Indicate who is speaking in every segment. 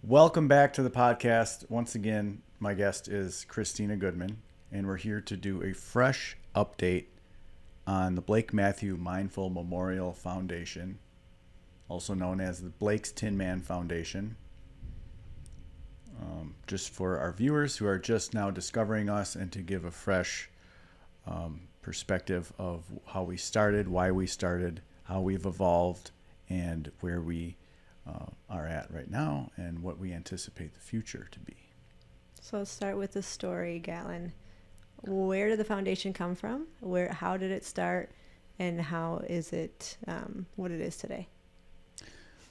Speaker 1: Welcome back to the podcast. Once again, my guest is Khrystyna Goodman, and we're here to do a fresh update on the Blake Matthew Mindful Memorial Foundation, also known as the Blake's Tinman Foundation. Just for our viewers who are just now discovering us and to give a fresh perspective of how we started, why we started, how we've evolved, and where we are at right now and what we anticipate the future to be.
Speaker 2: So let's start with the story, Gatlin. Where did the foundation come from? How did it start, and how is it what it is today?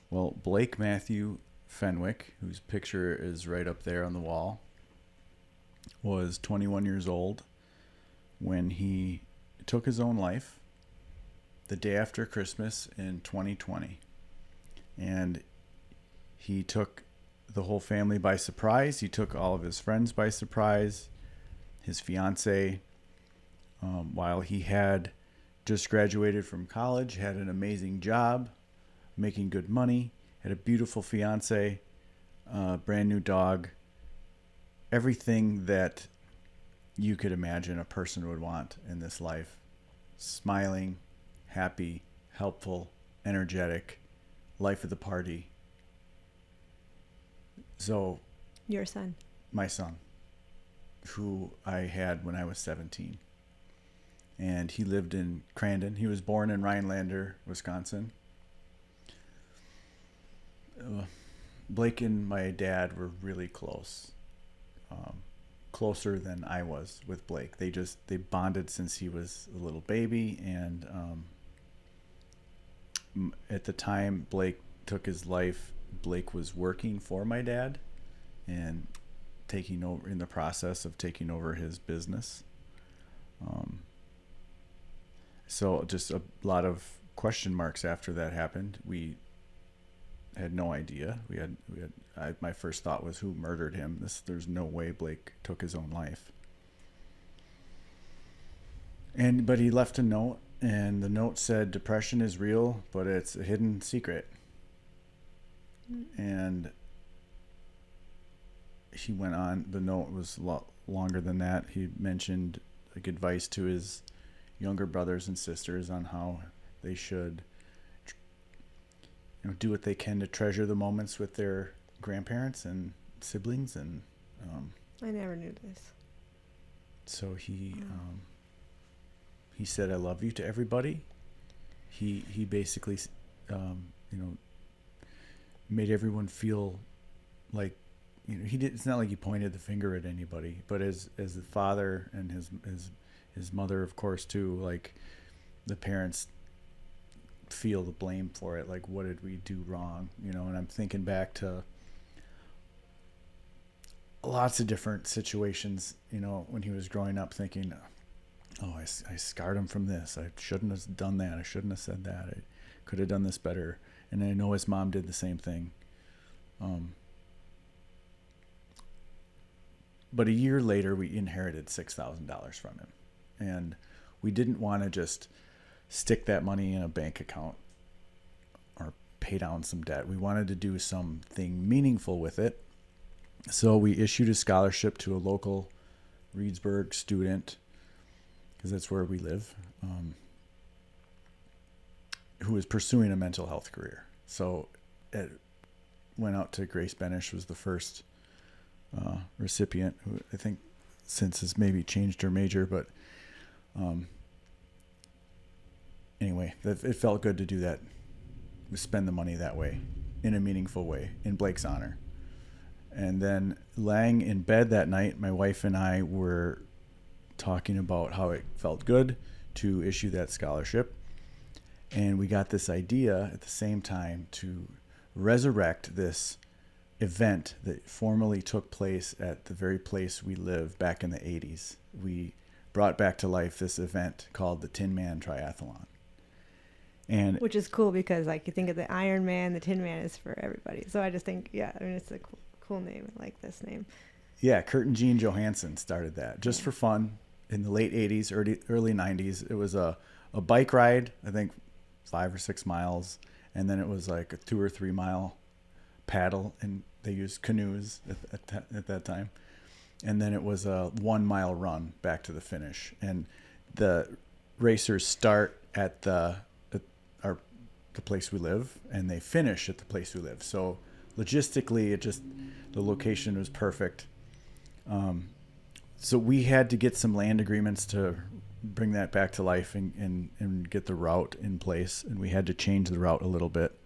Speaker 1: Well, Blake Matthew Fenwick, whose picture is right up there on the wall, was 21 years old when he took his own life the day after Christmas in 2020. And he took the whole family by surprise. He took all of his friends by surprise, his fiance, while he had just graduated from college, had an amazing job, making good money, had a beautiful fiance, brand new dog, everything that you could imagine a person would want in this life. Smiling, happy, helpful, energetic, life of the party. So
Speaker 2: Your son.
Speaker 1: my son, who I had when I was 17. And he lived in Crandon. He was born in Rhinelander, Wisconsin. Blake and my dad were really close. Closer than I was with Blake. They bonded since he was a little baby, and at the time Blake took his life, Blake was working for my dad and taking over, in the process of taking over his business. So just a lot of question marks after that happened. We had no idea. My first thought was, who murdered him? There's no way Blake took his own life. But he left a note, and the note said, "Depression is real, but it's a hidden secret." And he went on. The note was a lot longer than that. He mentioned like advice to his younger brothers and sisters on how they should do what they can to treasure the moments with their grandparents and siblings. And
Speaker 2: I never knew this.
Speaker 1: so he said, "I love you" to everybody. He basically made everyone feel like, it's not like he pointed the finger at anybody, but as the father and his mother, of course, too, like the parents feel the blame for it. Like, what did we do wrong? And I'm thinking back to lots of different situations, when he was growing up, thinking, oh, I scarred him from this. I shouldn't have done that. I shouldn't have said that. I could have done this better. And I know his mom did the same thing. But a year later, we inherited $6,000 from him. And we didn't want to just stick that money in a bank account or pay down some debt. We wanted to do something meaningful with it. So we issued a scholarship to a local Reedsburg student, because that's where we live, who was pursuing a mental health career. So it went out to Grace Benish, was the first recipient, who I think since has maybe changed her major, but anyway, it felt good to do that, to spend the money that way, in a meaningful way, in Blake's honor. And then laying in bed that night, my wife and I were talking about how it felt good to issue that scholarship. And we got this idea at the same time to resurrect this event that formerly took place at the very place we live back in the 80s. We brought back to life this event called the Tinman Triathlon. And
Speaker 2: Which is cool because, like, you think of the Iron Man, the Tin Man is for everybody. So I just think, it's a cool name. I like this name.
Speaker 1: Yeah, Kurt and Jean Johansson started that just for fun in the late 80s, early 90s. It was a bike ride, I think 5 or 6 miles, and then it was like a 2 or 3 mile paddle. And they used canoes at that time. And then it was a 1 mile run back to the finish. And the racers start at the place we live, and they finish at the place we live. So logistically, the location was perfect. So we had to get some land agreements to bring that back to life and get the route in place. And we had to change the route a little bit.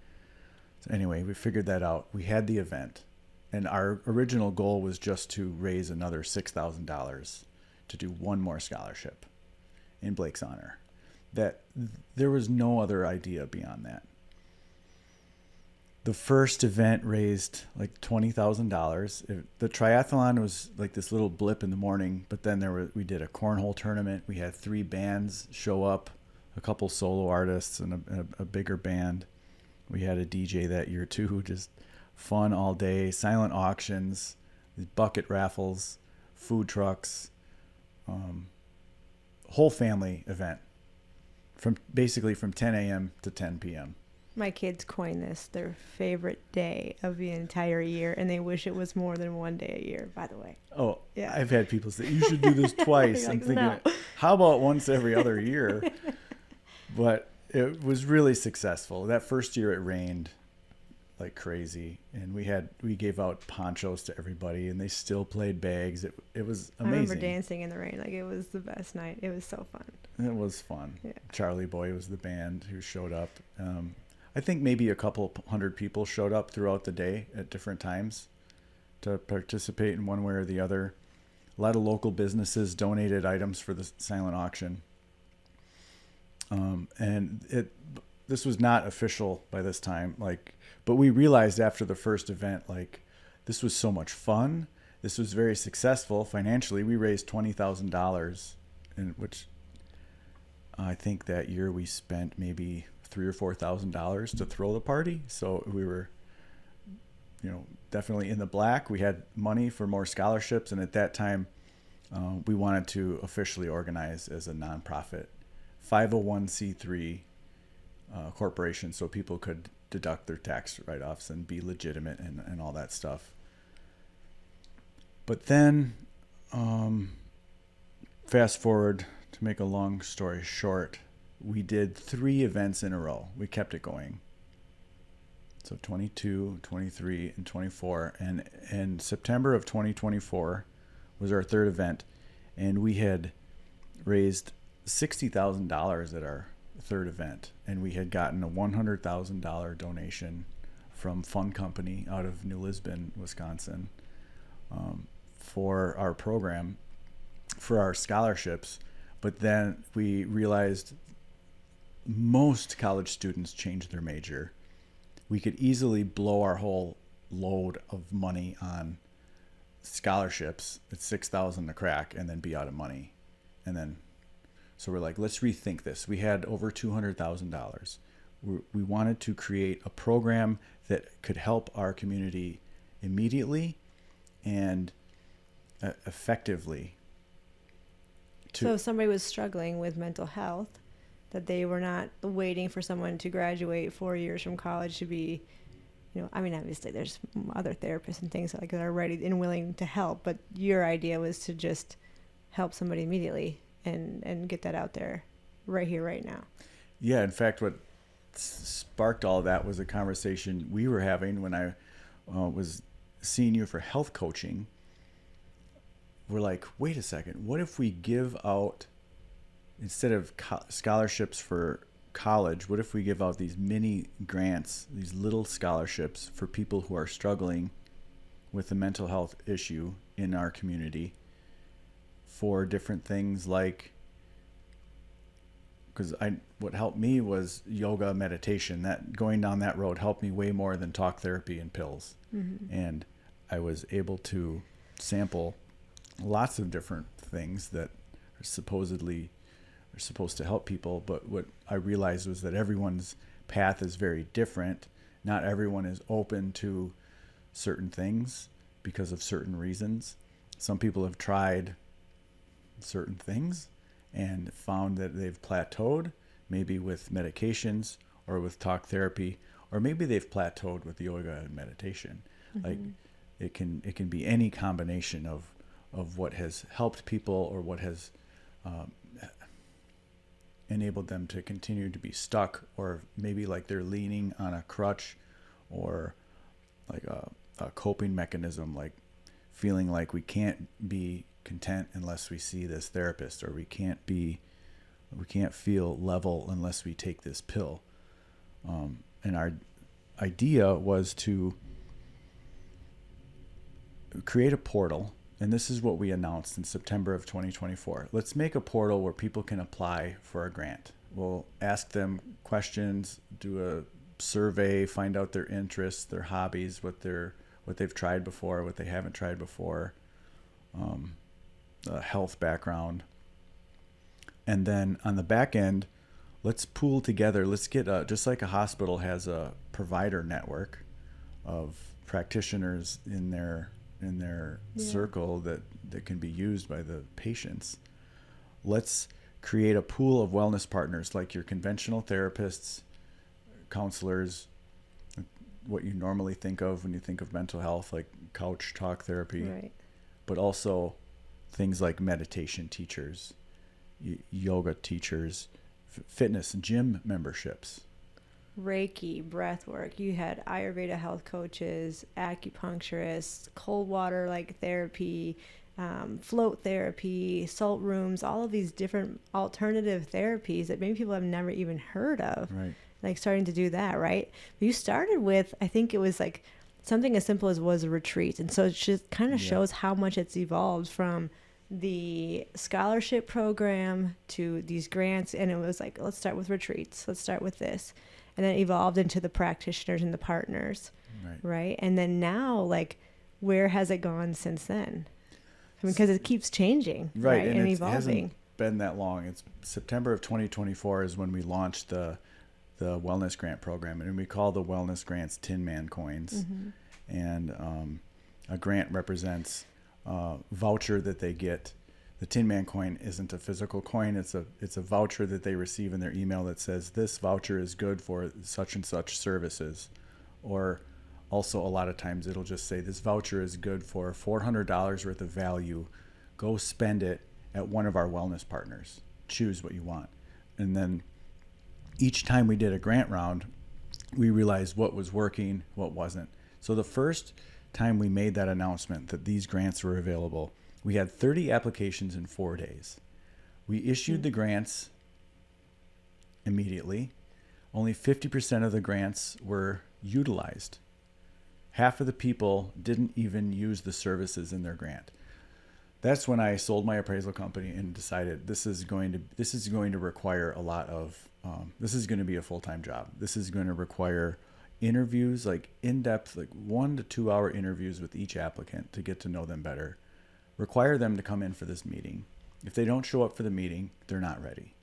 Speaker 1: So anyway, we figured that out. We had the event, and our original goal was just to raise another $6,000 to do one more scholarship in Blake's honor. That there was no other idea beyond that. The first event raised like $20,000. The triathlon was like this little blip in the morning, but then we did a cornhole tournament. We had 3 bands show up, a couple solo artists and a bigger band. We had a DJ that year too, just fun all day, silent auctions, bucket raffles, food trucks, whole family event from 10 a.m. to 10 p.m.
Speaker 2: My kids coin this their favorite day of the entire year, and they wish it was more than one day a year, by the way.
Speaker 1: Oh, yeah. I've had people say, you should do this twice. I'm thinking, no. How about once every other year? But it was really successful. That first year it rained like crazy, and we gave out ponchos to everybody, and they still played bags. It was amazing.
Speaker 2: I remember dancing in the rain. Like, it was the best night. It was so fun.
Speaker 1: It was fun.
Speaker 2: Yeah.
Speaker 1: Charlie Boy was the band who showed up. I think maybe a couple hundred people showed up throughout the day at different times to participate in one way or the other. A lot of local businesses donated items for the silent auction. And this was not official by this time, but we realized after the first event, this was so much fun. This was very successful financially. We raised $20,000, which I think that year we spent maybe $3,000 or $4,000 to throw the party. So we were, definitely in the black. We had money for more scholarships, and at that time, we wanted to officially organize as a nonprofit 501c3 corporation, so people could deduct their tax write-offs and be legitimate and all that stuff. But then, fast forward, to make a long story short, we did 3 events in a row. We kept it going. So 22, 23, and 24. And in September of 2024 was our 3rd event. And we had raised $60,000 at our 3rd event. And we had gotten a $100,000 donation from Fun Company out of New Lisbon, Wisconsin, for our program, for our scholarships. But then we realized most college students change their major. We could easily blow our whole load of money on scholarships at $6,000 a crack and then be out of money. And then, so we're like, let's rethink this. We had over $200,000. We wanted to create a program that could help our community immediately and effectively.
Speaker 2: So if somebody was struggling with mental health, that they were not waiting for someone to graduate 4 years from college to be, obviously there's other therapists and things that are ready and willing to help, but your idea was to just help somebody immediately and get that out there right here, right now.
Speaker 1: Yeah, in fact, what sparked all of that was a conversation we were having when I was seeing you for health coaching. We're like, wait a second, what if we give out, instead of scholarships for college, what if we give out these mini grants, these little scholarships for people who are struggling with a mental health issue in our community for different things because what helped me was yoga, meditation. That going down that road helped me way more than talk therapy and pills. Mm-hmm. And I was able to sample lots of different things that are supposed to help people, but what I realized was that everyone's path is very different. Not everyone is open to certain things because of certain reasons. Some people have tried certain things and found that they've plateaued, maybe with medications or with talk therapy, or maybe they've plateaued with yoga and meditation. Mm-hmm. It can be any combination of what has helped people or what has enabled them to continue to be stuck, or maybe like they're leaning on a crutch, or like a coping mechanism, like feeling like we can't be content unless we see this therapist, or we can't feel level unless we take this pill. And our idea was to create a portal, and this is what we announced in September of 2024. Let's make a portal where people can apply for a grant. We'll ask them questions, do a survey, find out their interests, their hobbies, what they've tried before, what they haven't tried before, health background. And then on the back end, let's pool together. Let's get just like a hospital has a provider network of practitioners in their circle that can be used by the patients. Let's create a pool of wellness partners, like your conventional therapists, counselors, what you normally think of when you think of mental health, like couch talk therapy,
Speaker 2: right.
Speaker 1: But also things like meditation teachers, yoga teachers, fitness and gym memberships,
Speaker 2: Reiki, breath work. You had Ayurveda health coaches, acupuncturists, cold water like therapy, float therapy, salt rooms, all of these different alternative therapies that maybe people have never even heard of.
Speaker 1: right?
Speaker 2: Like starting to do that, right? But you started with, I think it was like something as simple as was a retreat. And so it just kind of shows how much it's evolved from the scholarship program to these grants. And it was like, let's start with retreats. Let's start with this. And then it evolved into the practitioners and the partners, right? And then now, like, where has it gone since then? I mean, because it keeps changing, right? And evolving. It hasn't
Speaker 1: been that long. It's September of 2024 is when we launched the wellness grant program, and we call the wellness grants Tinman coins. Mm-hmm. And a grant represents a voucher that they get. The Tinman coin isn't a physical coin. It's a voucher that they receive in their email that says this voucher is good for such and such services. Or also a lot of times it'll just say this voucher is good for $400 worth of value. Go spend it at one of our wellness partners. Choose what you want. And then each time we did a grant round, we realized what was working, what wasn't. So the first time we made that announcement that these grants were available, we had 30 applications in 4 days. We issued the grants immediately. Only 50% of the grants were utilized. Half of the people didn't even use the services in their grant. That's when I sold my appraisal company and decided this is going to require a lot of, this is going to be a full-time job. This is going to require interviews, like in-depth, like 1 to 2 hour interviews with each applicant to get to know them better. Require them to come in for this meeting. If they don't show up for the meeting, they're not ready.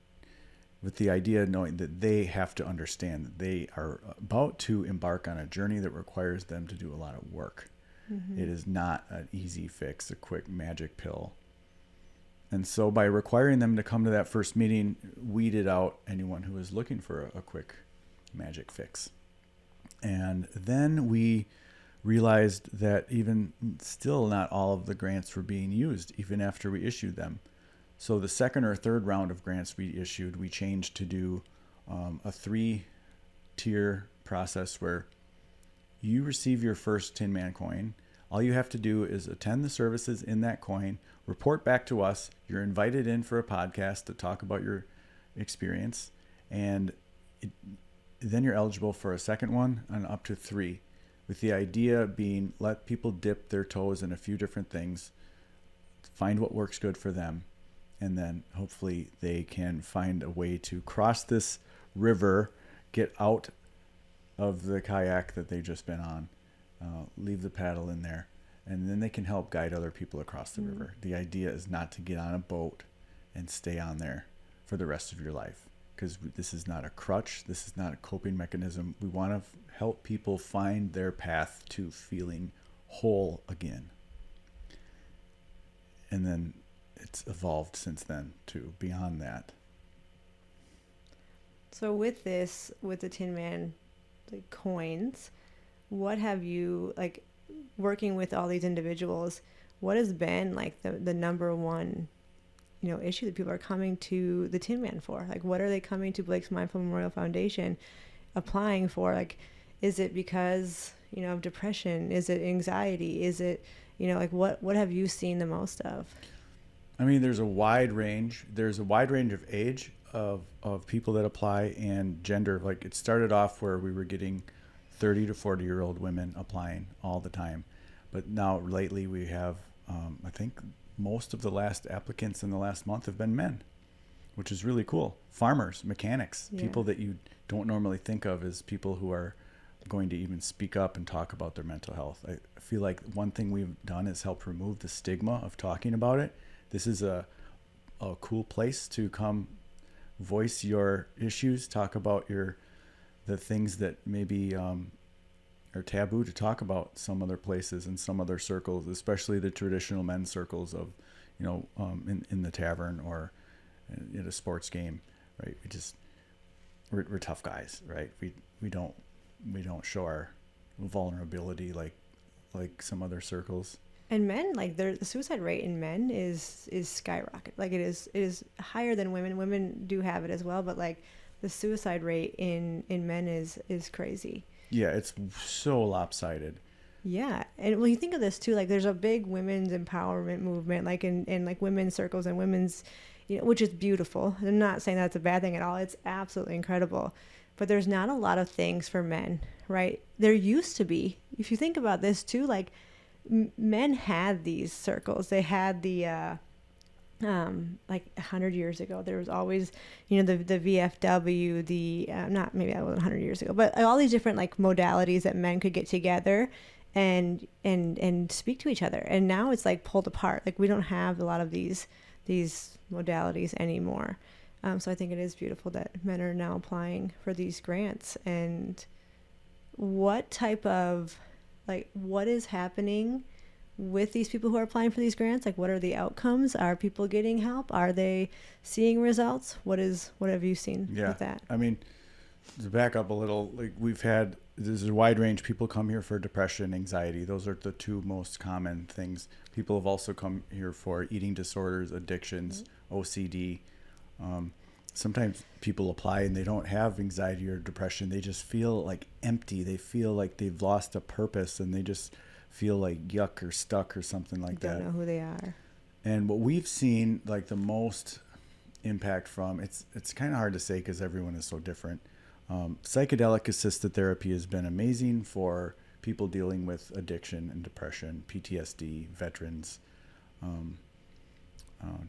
Speaker 1: With the idea knowing that they have to understand that they are about to embark on a journey that requires them to do a lot of work. Mm-hmm. It is not an easy fix, a quick magic pill. And so by requiring them to come to that first meeting, weeded out anyone who was looking for a quick magic fix. And then we realized that even still not all of the grants were being used, even after we issued them. So the second or third round of grants we issued, we changed to do a 3-tier process where you receive your first Tinman coin. All you have to do is attend the services in that coin, report back to us. You're invited in for a podcast to talk about your experience, and then you're eligible for a second one and up to 3. With the idea being, let people dip their toes in a few different things, find what works good for them, and then hopefully they can find a way to cross this river, get out of the kayak that they've just been on, leave the paddle in there, and then they can help guide other people across the river. The idea is not to get on a boat and stay on there for the rest of your life, because this is not a crutch. This is not a coping mechanism. We want to help people find their path to feeling whole again. And then it's evolved since then to beyond that.
Speaker 2: So with this, with the Tinman coins, what have you, like, working with all these individuals, what has been like the number one, issue that people are coming to the Tinman for? Like, what are they coming to Blake's Mindful Memorial Foundation applying for? Like, is it because, of depression? Is it anxiety? Is it, like what have you seen the most of?
Speaker 1: I mean, there's a wide range. There's a wide range of age of people that apply, and gender. Like, it started off where we were getting 30 to 40-year-old women applying all the time. But now lately we have, I think most of the last applicants in the last month have been men, which is really cool. Farmers, mechanics, people that you don't normally think of as people who are going to even speak up and talk about their mental health. I feel like one thing we've done is help remove the stigma of talking about it. This is a cool place to come voice your issues, talk about the things that maybe are taboo to talk about some other places and some other circles, especially the traditional men's circles of, in the tavern or at a sports game, right? We're tough guys, right? We don't show our vulnerability like some other circles. And
Speaker 2: men, like the suicide rate in men is skyrocket. Like it is higher than women. Women do have it as well, but like the suicide rate in men is crazy.
Speaker 1: Yeah, it's so lopsided.
Speaker 2: Yeah, and when you think of this too, like there's a big women's empowerment movement, like in like women's circles and women's, which is beautiful. I'm not saying that's a bad thing at all. It's absolutely incredible. But there's not a lot of things for men, right? There used to be. If you think about this too, like men had these circles. They had the like 100 years ago, there was always, the VFW, not, maybe that wasn't 100 years ago, but all these different like modalities that men could get together and speak to each other. And now it's like pulled apart. Like we don't have a lot of these modalities anymore. So I think it is beautiful that men are now applying for these grants. And what type of, like, what is happening with these people who are applying for these grants? Like, what are the outcomes? Are people getting help? Are they seeing results? What have you seen with that?
Speaker 1: I mean, to back up a little, like there's a wide range. People come here for depression, anxiety. Those are the two most common things. People have also come here for eating disorders, addictions, OCD. Sometimes people apply and they don't have anxiety or depression. They just feel like empty. They feel like they've lost a purpose and they just feel like yuck or stuck or something like that.
Speaker 2: Don't know who they are.
Speaker 1: And what we've seen, like the most impact from, it's kind of hard to say because everyone is so different. Psychedelic assisted therapy has been amazing for people dealing with addiction and depression, PTSD, veterans,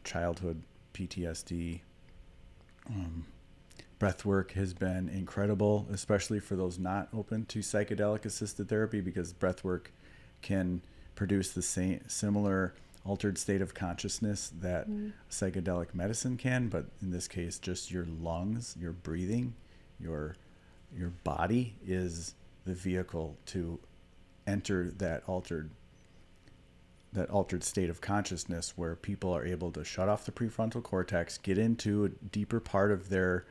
Speaker 1: childhood PTSD. Breath work has been incredible, especially for those not open to psychedelic assisted therapy, because breath work can produce the similar altered state of consciousness that psychedelic medicine can, but in this case, just your lungs, your breathing, your body is the vehicle to enter that altered state of consciousness where people are able to shut off the prefrontal cortex, get into a deeper part of their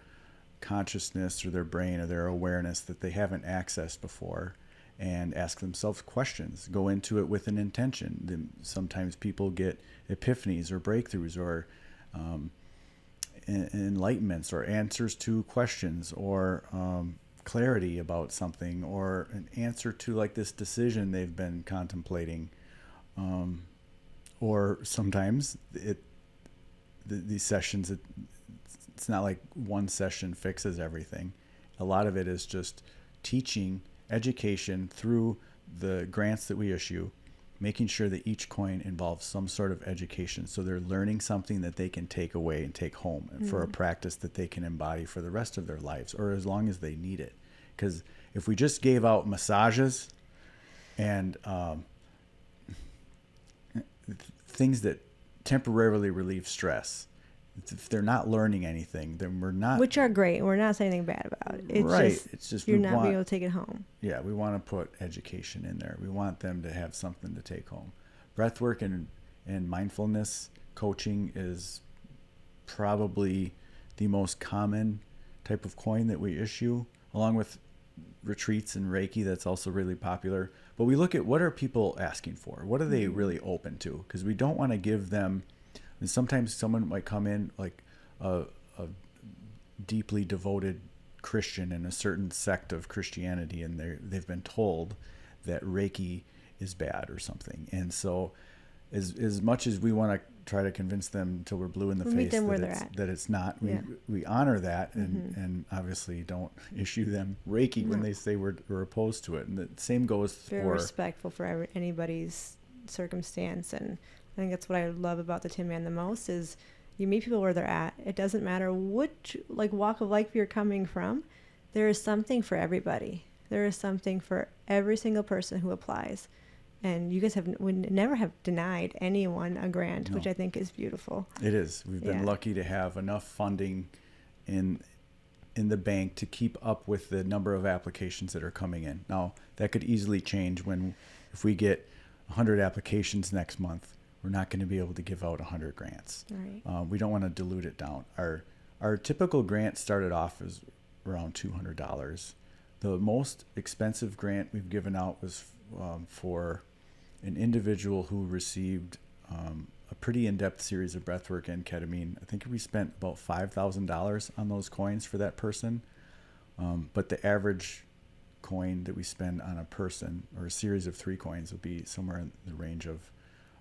Speaker 1: consciousness or their brain or their awareness that they haven't accessed before, and ask themselves questions, go into it with an intention. Then sometimes people get epiphanies or breakthroughs or enlightenments or answers to questions or clarity about something or an answer to like this decision they've been contemplating. Or sometimes these sessions, it's not like one session fixes everything. A lot of it is just teaching, education through the grants that we issue, making sure that each coin involves some sort of education. So they're learning something that they can take away and take home for a practice that they can embody for the rest of their lives or as long as they need it. Because if we just gave out massages and things that temporarily relieve stress, if they're not learning anything, then we're not.
Speaker 2: Which are great. We're not saying anything bad about it. It's
Speaker 1: right.
Speaker 2: Just,
Speaker 1: it's just
Speaker 2: you're not being able to take it home.
Speaker 1: Yeah, we want to put education in there. We want them to have something to take home. Breathwork and mindfulness coaching is probably the most common type of coin that we issue, along with retreats and Reiki. That's also really popular. But we look at what are people asking for? What are they really open to? Because we don't want to give them, and sometimes someone might come in like a deeply devoted Christian in a certain sect of Christianity, and they've been told that Reiki is bad or something. And so as much as we want to try to convince them till we're blue in the face that it's not, we honor that and obviously don't issue them Reiki when they say we're opposed to it. And the same goes
Speaker 2: very respectful for anybody's circumstance. And I think that's what I love about the Tin Man the most is you meet people where they're at. It doesn't matter which walk of life you're coming from. There is something for everybody. There is something for every single person who applies. And you guys would never have denied anyone a grant, which I think is beautiful.
Speaker 1: It is. We've been lucky to have enough funding in the bank to keep up with the number of applications that are coming in. Now, that could easily change if we get 100 applications next month, we're not going to be able to give out 100 grants.
Speaker 2: Right.
Speaker 1: We don't want to dilute it down. Our typical grant started off as around $200. The most expensive grant we've given out was for an individual who received a pretty in-depth series of breathwork and ketamine. I think we spent about $5,000 on those coins for that person. But the average coin that we spend on a person, or a series of 3 coins, will be somewhere in the range of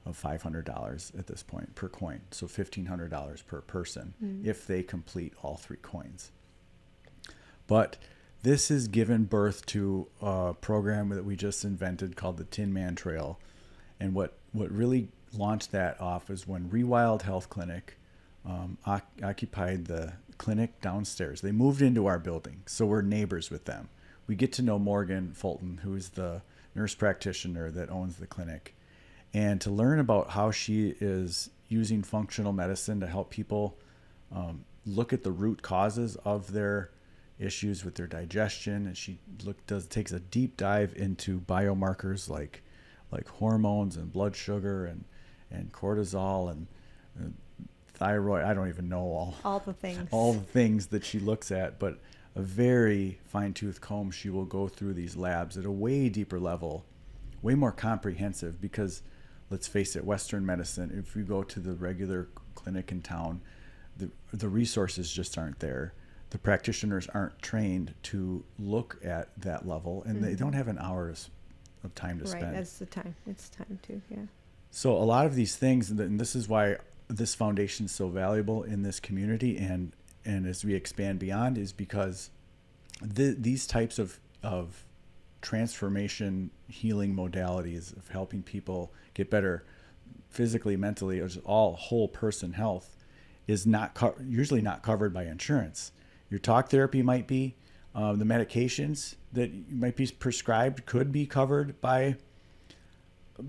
Speaker 1: $500 at this point per coin. So $1,500 per person if they complete all 3 coins. But this has given birth to a program that we just invented called the Tin Man Trail. And what really launched that off is when Rewild Health Clinic occupied the clinic downstairs. They moved into our building, so we're neighbors with them. We get to know Morgan Fulton, who is the nurse practitioner that owns the clinic, and to learn about how she is using functional medicine to help people look at the root causes of their issues with their digestion. And she takes a deep dive into biomarkers like hormones and blood sugar and cortisol and thyroid. I don't even know
Speaker 2: all the
Speaker 1: things that she looks at, but a very fine-tooth comb. She will go through these labs at a way deeper level, way more comprehensive, because let's face it, Western medicine, if you go to the regular clinic in town, the resources just aren't there. The practitioners aren't trained to look at that level, and they don't have an hour of time to spend.
Speaker 2: Right, that's the time. It's time to,
Speaker 1: So a lot of these things, and this is why this foundation is so valuable in this community, and as we expand beyond, is because these types of transformation healing modalities of helping people get better physically, mentally, or just all whole person health is usually not covered by insurance. Your talk therapy might be, the medications that might be prescribed could be covered by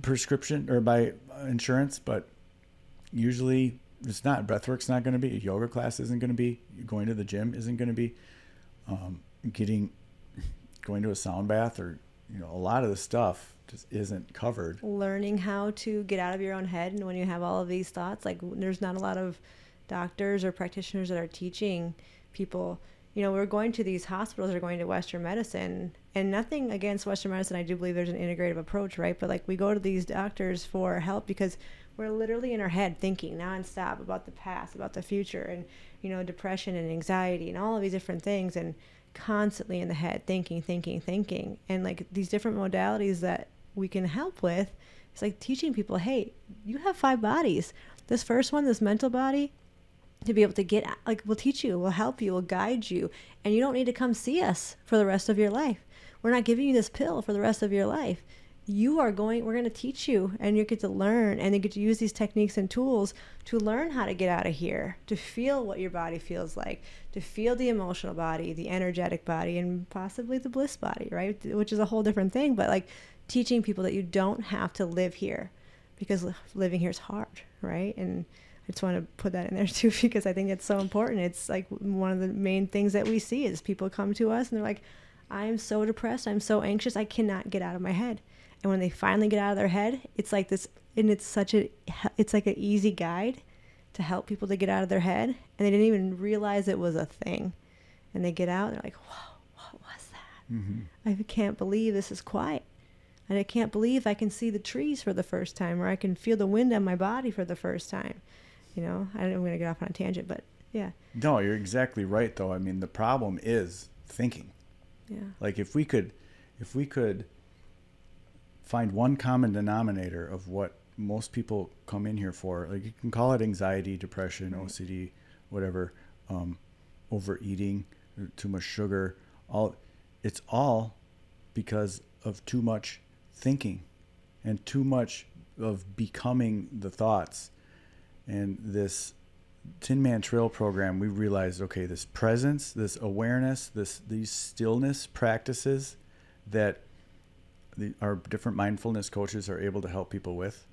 Speaker 1: prescription or by insurance, but usually it's not. Breathwork's not going to be. A yoga class isn't going to be. Going to the gym isn't going to be. Going to a sound bath, or a lot of the stuff just isn't covered.
Speaker 2: Learning how to get out of your own head, and when you have all of these thoughts, there's not a lot of doctors or practitioners that are teaching people. We're going to these hospitals, or going to Western medicine, and nothing against Western medicine. I do believe there's an integrative approach, right? But we go to these doctors for help because we're literally in our head thinking nonstop about the past, about the future, and depression and anxiety and all of these different things, and constantly in the head thinking. And these different modalities that we can help with, it's teaching people, hey, you have 5 bodies. This first one, this mental body, to be able to get, we'll teach you, we'll help you, we'll guide you, and you don't need to come see us for the rest of your life. We're not giving you this pill for the rest of your life. We're going to teach you, and you get to learn, and you get to use these techniques and tools to learn how to get out of here, to feel what your body feels like, to feel the emotional body, the energetic body, and possibly the bliss body, right? Which is a whole different thing, but teaching people that you don't have to live here, because living here is hard, right? And I just want to put that in there too, because I think it's so important. It's one of the main things that we see is people come to us and they're like, I am so depressed, I'm so anxious, I cannot get out of my head. And when they finally get out of their head, it's like this, and it's like an easy guide to help people to get out of their head, and they didn't even realize it was a thing. And they get out, and they're like, whoa, what was that? I can't believe this is quiet. And I can't believe I can see the trees for the first time, or I can feel the wind on my body for the first time. I'm going to get off on a tangent, but yeah.
Speaker 1: No, you're exactly right, though. I mean, the problem is thinking.
Speaker 2: Yeah.
Speaker 1: Like if we could find one common denominator of what most people come in here for, like you can call it anxiety, depression, right. OCD, whatever, overeating, too much sugar, it's all because of too much thinking and too much of becoming the thoughts. And this Tinman Trail program, we realized, okay, this presence, this awareness, these stillness practices that our different mindfulness coaches are able to help people with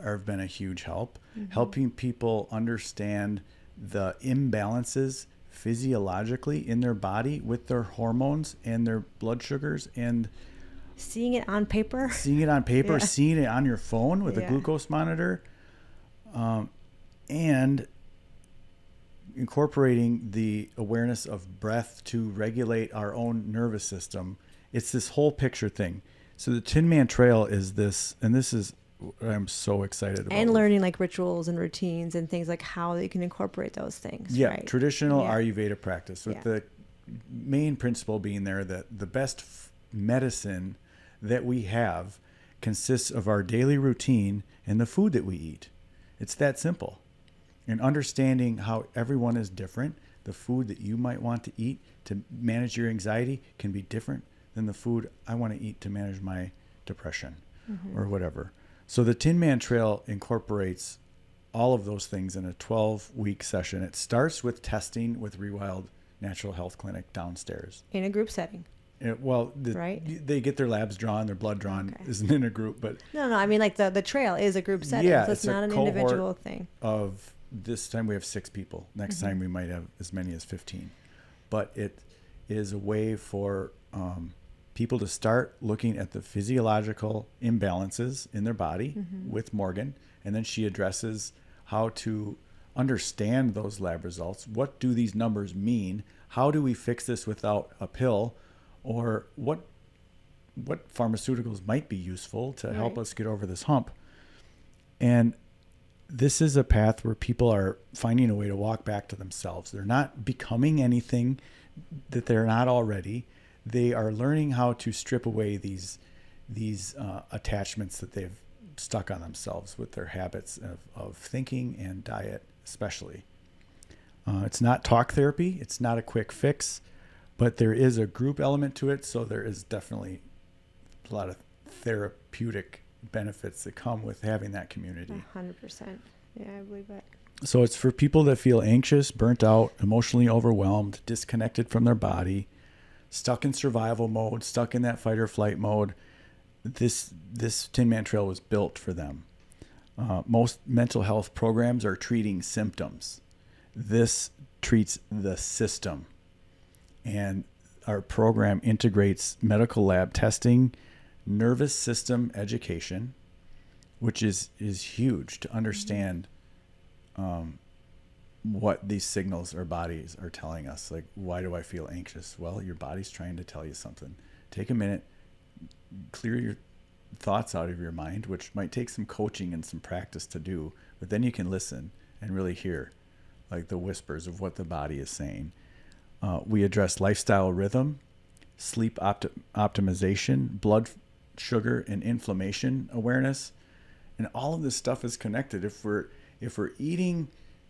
Speaker 1: have been a huge help. Mm-hmm. Helping people understand the imbalances physiologically in their body with their hormones and their blood sugars, and
Speaker 2: seeing it on paper,
Speaker 1: yeah. Seeing it on your phone with a glucose monitor, and incorporating the awareness of breath to regulate our own nervous system. It's this whole picture thing. So the Tinman Trail is this, and this is what I'm so excited about.
Speaker 2: And learning like rituals and routines and things, like how you can incorporate those things.
Speaker 1: Yeah,
Speaker 2: right?
Speaker 1: Traditional Ayurveda practice, with the main principle being there that the best medicine that we have consists of our daily routine and the food that we eat. It's that simple. And understanding how everyone is different, the food that you might want to eat to manage your anxiety can be different than the food I want to eat to manage my depression, mm-hmm. or whatever. So the Tinman Trail incorporates all of those things in a 12-week session. It starts with testing with Rewild Natural Health Clinic downstairs.
Speaker 2: In a group setting.
Speaker 1: Right? They get their labs drawn, their blood drawn, isn't in a group, but...
Speaker 2: No, I mean like the trail is a group setting, so it's not an individual thing.
Speaker 1: Of this time we have 6 people. Next mm-hmm. time we might have as many as 15. But it is a way for people to start looking at the physiological imbalances in their body mm-hmm. with Morgan, and then she addresses how to understand those lab results. What do these numbers mean? How do we fix this without a pill? Or what pharmaceuticals might be useful to help us get over this hump? And this is a path where people are finding a way to walk back to themselves. They're not becoming anything that they're not already. They are learning how to strip away these attachments that they've stuck on themselves with their habits of thinking and diet, especially. It's not talk therapy. It's not a quick fix, but there is a group element to it. So there is definitely a lot of therapeutic benefits that come with having that community.
Speaker 2: 100%. Yeah, I believe that.
Speaker 1: So it's for people that feel anxious, burnt out, emotionally overwhelmed, disconnected from their body, stuck in survival mode, stuck in that fight or flight mode. This Tinman Trail was built for them. Most mental health programs are treating symptoms. This treats the system. And our program integrates medical lab testing, nervous system education, which is huge to understand what these signals our bodies are telling us. Like, why do I feel anxious? Well, your body's trying to tell you something. Take a minute, clear your thoughts out of your mind, which might take some coaching and some practice to do, but then you can listen and really hear like the whispers of what the body is saying. We address lifestyle rhythm, sleep optimization, blood sugar and inflammation awareness, and all of this stuff is connected. If we're eating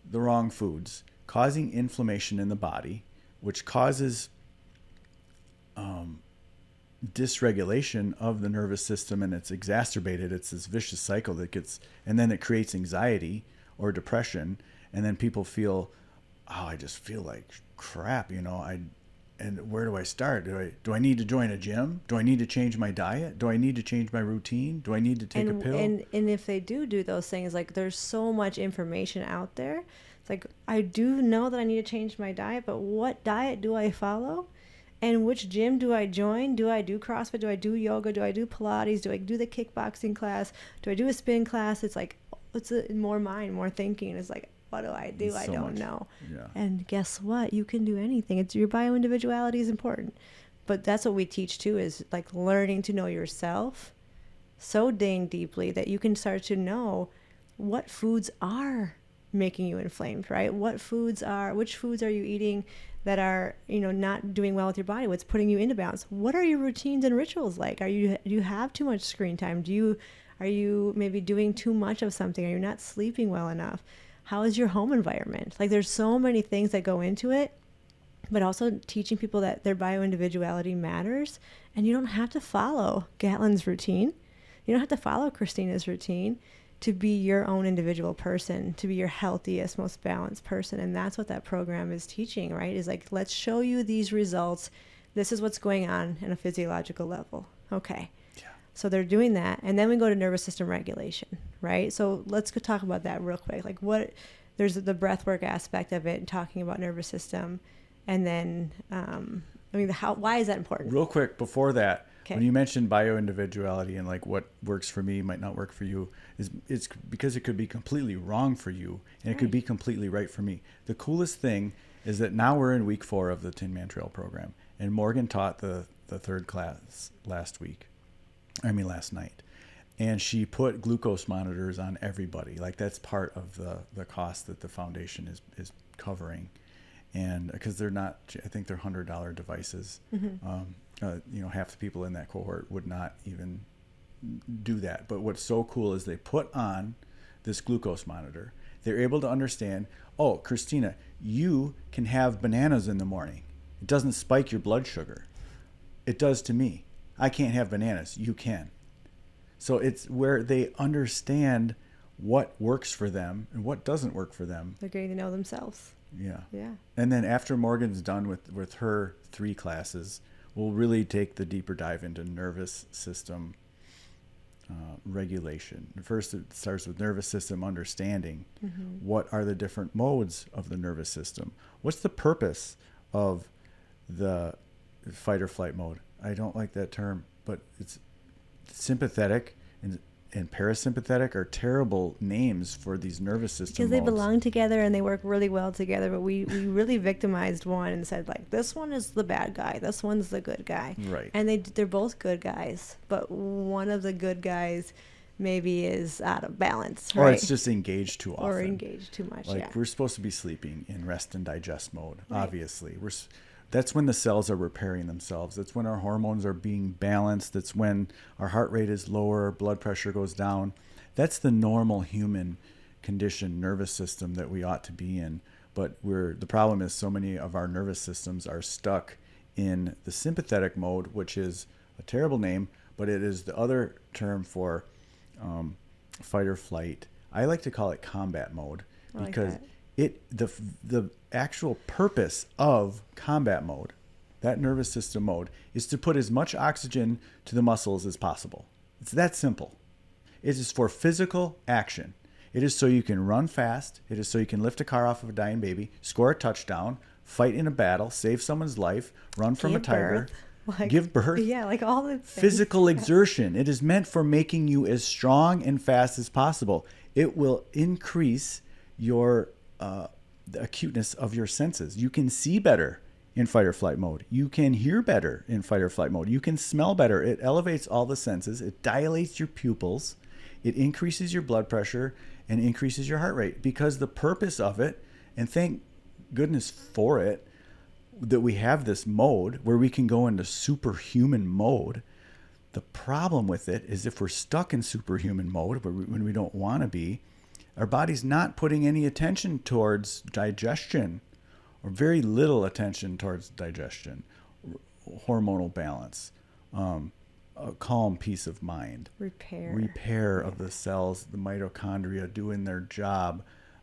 Speaker 1: the wrong foods, causing inflammation in the body, which causes dysregulation of the nervous system, and it's exacerbated. It's this vicious cycle that gets, and then it creates anxiety or depression, and then people feel, oh, I just feel like crap, and where do I start? Do I need to join a gym? Do I need to change my diet? Do I need to change my routine? Do I need to take a pill?
Speaker 2: And if they do those things, like there's so much information out there. It's like, I do know that I need to change my diet, but what diet do I follow? And which gym do I join? Do I do CrossFit? Do I do yoga? Do I do Pilates? Do I do the kickboxing class? Do I do a spin class? It's like, it's more mind, more thinking. It's like, what do I do? I don't know.
Speaker 1: Yeah.
Speaker 2: And guess what? You can do anything. It's your bioindividuality is important. But that's what we teach too, is like learning to know yourself so dang deeply that you can start to know what foods are making you inflamed, right? Which foods are you eating that are, not doing well with your body? What's putting you into balance? What are your routines and rituals like? Do you have too much screen time? Are you maybe doing too much of something? Are you not sleeping well enough? How is your home environment? Like, there's so many things that go into it, but also teaching people that their bioindividuality matters, and you don't have to follow Gatlin's routine. You don't have to follow Khrystyna's routine to be your own individual person, to be your healthiest, most balanced person. And that's what that program is teaching, right? Is like, let's show you these results. This is what's going on a physiological level. Okay. Yeah. So they're doing that. And then we go to nervous system regulation, right? So let's go talk about that real quick. Like, there's the breath work aspect of it and talking about nervous system. And then, why is that important?
Speaker 1: Real quick before that,
Speaker 2: okay.
Speaker 1: When you mentioned bioindividuality and like what works for me might not work for you, it's because it could be completely wrong for you and it could be completely right for me. The coolest thing is that now we're in week 4 of the Tinman Trail program, and Morgan taught the third class last night, and she put glucose monitors on everybody. Like, that's part of the cost that the foundation is covering. And because they're not, I think they're $100 devices. Mm-hmm. Half the people in that cohort would not even do that. But what's so cool is they put on this glucose monitor. They're able to understand, oh, Khrystyna, you can have bananas in the morning. It doesn't spike your blood sugar. It does to me. I can't have bananas. You can. So it's where they understand what works for them and what doesn't work for them.
Speaker 2: They're getting to know themselves.
Speaker 1: Yeah.
Speaker 2: Yeah.
Speaker 1: And then after Morgan's done with her 3 classes, we'll really take the deeper dive into nervous system regulation. First, it starts with nervous system understanding. Mm-hmm. What are the different modes of the nervous system? What's the purpose of the fight or flight mode? I don't like that term, but it's sympathetic and parasympathetic are terrible names for these nervous system
Speaker 2: because
Speaker 1: modes.
Speaker 2: They belong together and they work really well together, but we really victimized one and said, like, this one is the bad guy, this one's the good guy,
Speaker 1: right? And
Speaker 2: they're both good guys, but one of the good guys maybe is out of balance, right?
Speaker 1: Or it's just engaged too often,
Speaker 2: or engaged too much.
Speaker 1: Like, we're supposed to be sleeping in rest and digest mode, right. Obviously that's when the cells are repairing themselves. That's when our hormones are being balanced. That's when our heart rate is lower, blood pressure goes down. That's the normal human condition nervous system that we ought to be in. But the problem is so many of our nervous systems are stuck in the sympathetic mode, which is a terrible name, but it is the other term for fight or flight. I like to call it combat mode because the actual purpose of combat mode, that nervous system mode, is to put as much oxygen to the muscles as possible. It's that simple. It is for physical action. It is so you can run fast. It is so you can lift a car off of a dying baby, score a touchdown, fight in a battle, save someone's life, run from a tiger, give birth.
Speaker 2: Yeah, like all the things.
Speaker 1: Physical exertion. It is meant for making you as strong and fast as possible. It will increase your the acuteness of your senses. You can see better in fight or flight mode. You can hear better in fight or flight mode. You can smell better. It elevates all the senses. It dilates your pupils. It increases your blood pressure and increases your heart rate, because the purpose of it, and thank goodness for it, that we have this mode where we can go into superhuman mode. The problem with it is if we're stuck in superhuman mode when we don't want to be, our body's not putting any attention towards digestion, or very little attention towards digestion, hormonal balance, a calm peace of mind, repair of the cells, the mitochondria doing their job,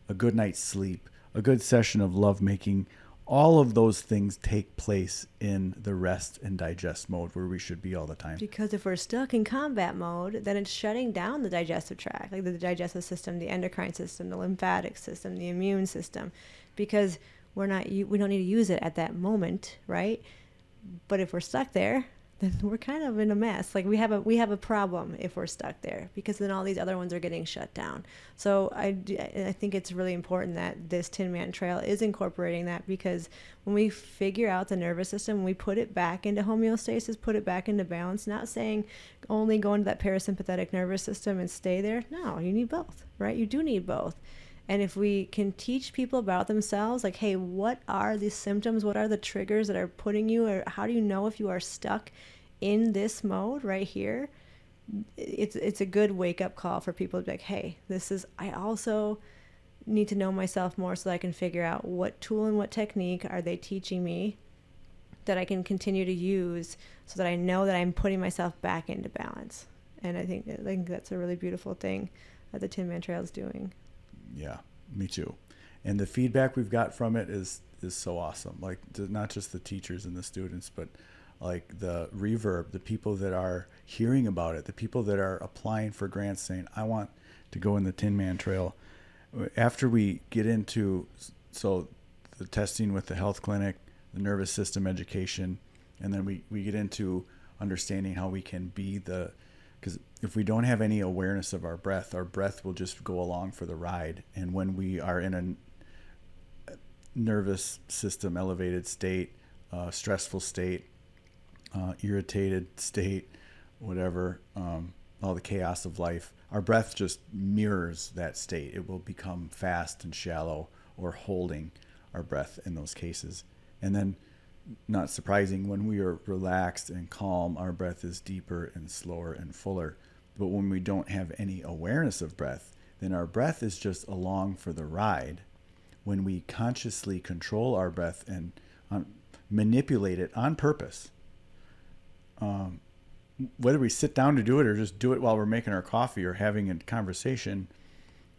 Speaker 1: a good night's sleep, a good session of lovemaking. All of those things take place in the rest and digest mode where we should be all the time.
Speaker 2: Because if we're stuck in combat mode, then it's shutting down the digestive tract, like the digestive system, the endocrine system, the lymphatic system, the immune system, because we don't need to use it at that moment, right? But if we're stuck there, then we're kind of in a mess. Like we have a problem if we're stuck there, because then all these other ones are getting shut down. So I think it's really important that this Tinman Trail is incorporating that, because when we figure out the nervous system, we put it back into homeostasis, put it back into balance, not saying only go into that parasympathetic nervous system and stay there. No, you need both, right? You do need both. And if we can teach people about themselves, like, hey, what are the symptoms? What are the triggers that are putting you, or how do you know if you are stuck in this mode right here? It's a good wake up call for people to be like, hey, I also need to know myself more so that I can figure out what tool and what technique are they teaching me that I can continue to use so that I know that I'm putting myself back into balance. And I think that's a really beautiful thing that the Tinman Trail is doing.
Speaker 1: Yeah, me too. And the feedback we've got from it is so awesome. Like, not just the teachers and the students, but like the reverb, the people that are hearing about it, the people that are applying for grants saying, I want to go in the Tinman Trail. After we get into, so the testing with the health clinic, the nervous system education, and then we get into understanding how we can be because if we don't have any awareness of our breath will just go along for the ride. And when we are in a nervous system elevated state, stressful state, irritated state, whatever, all the chaos of life, our breath just mirrors that state. It will become fast and shallow, or holding our breath in those cases. And then, not surprising, when we are relaxed and calm, our breath is deeper and slower and fuller. But when we don't have any awareness of breath, then our breath is just along for the ride. When we consciously control our breath and manipulate it on purpose, whether we sit down to do it or just do it while we're making our coffee or having a conversation,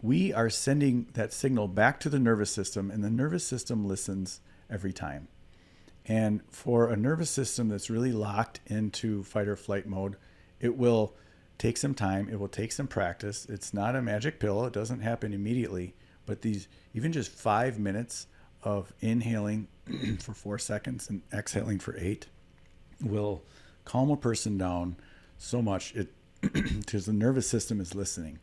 Speaker 1: we are sending that signal back to the nervous system, and the nervous system listens every time. And for a nervous system that's really locked into fight or flight mode, it will take some time. It will take some practice. It's not a magic pill. It doesn't happen immediately. But these, even just 5 minutes of inhaling for 4 seconds and exhaling for 8 will calm a person down so much, because the nervous system is listening.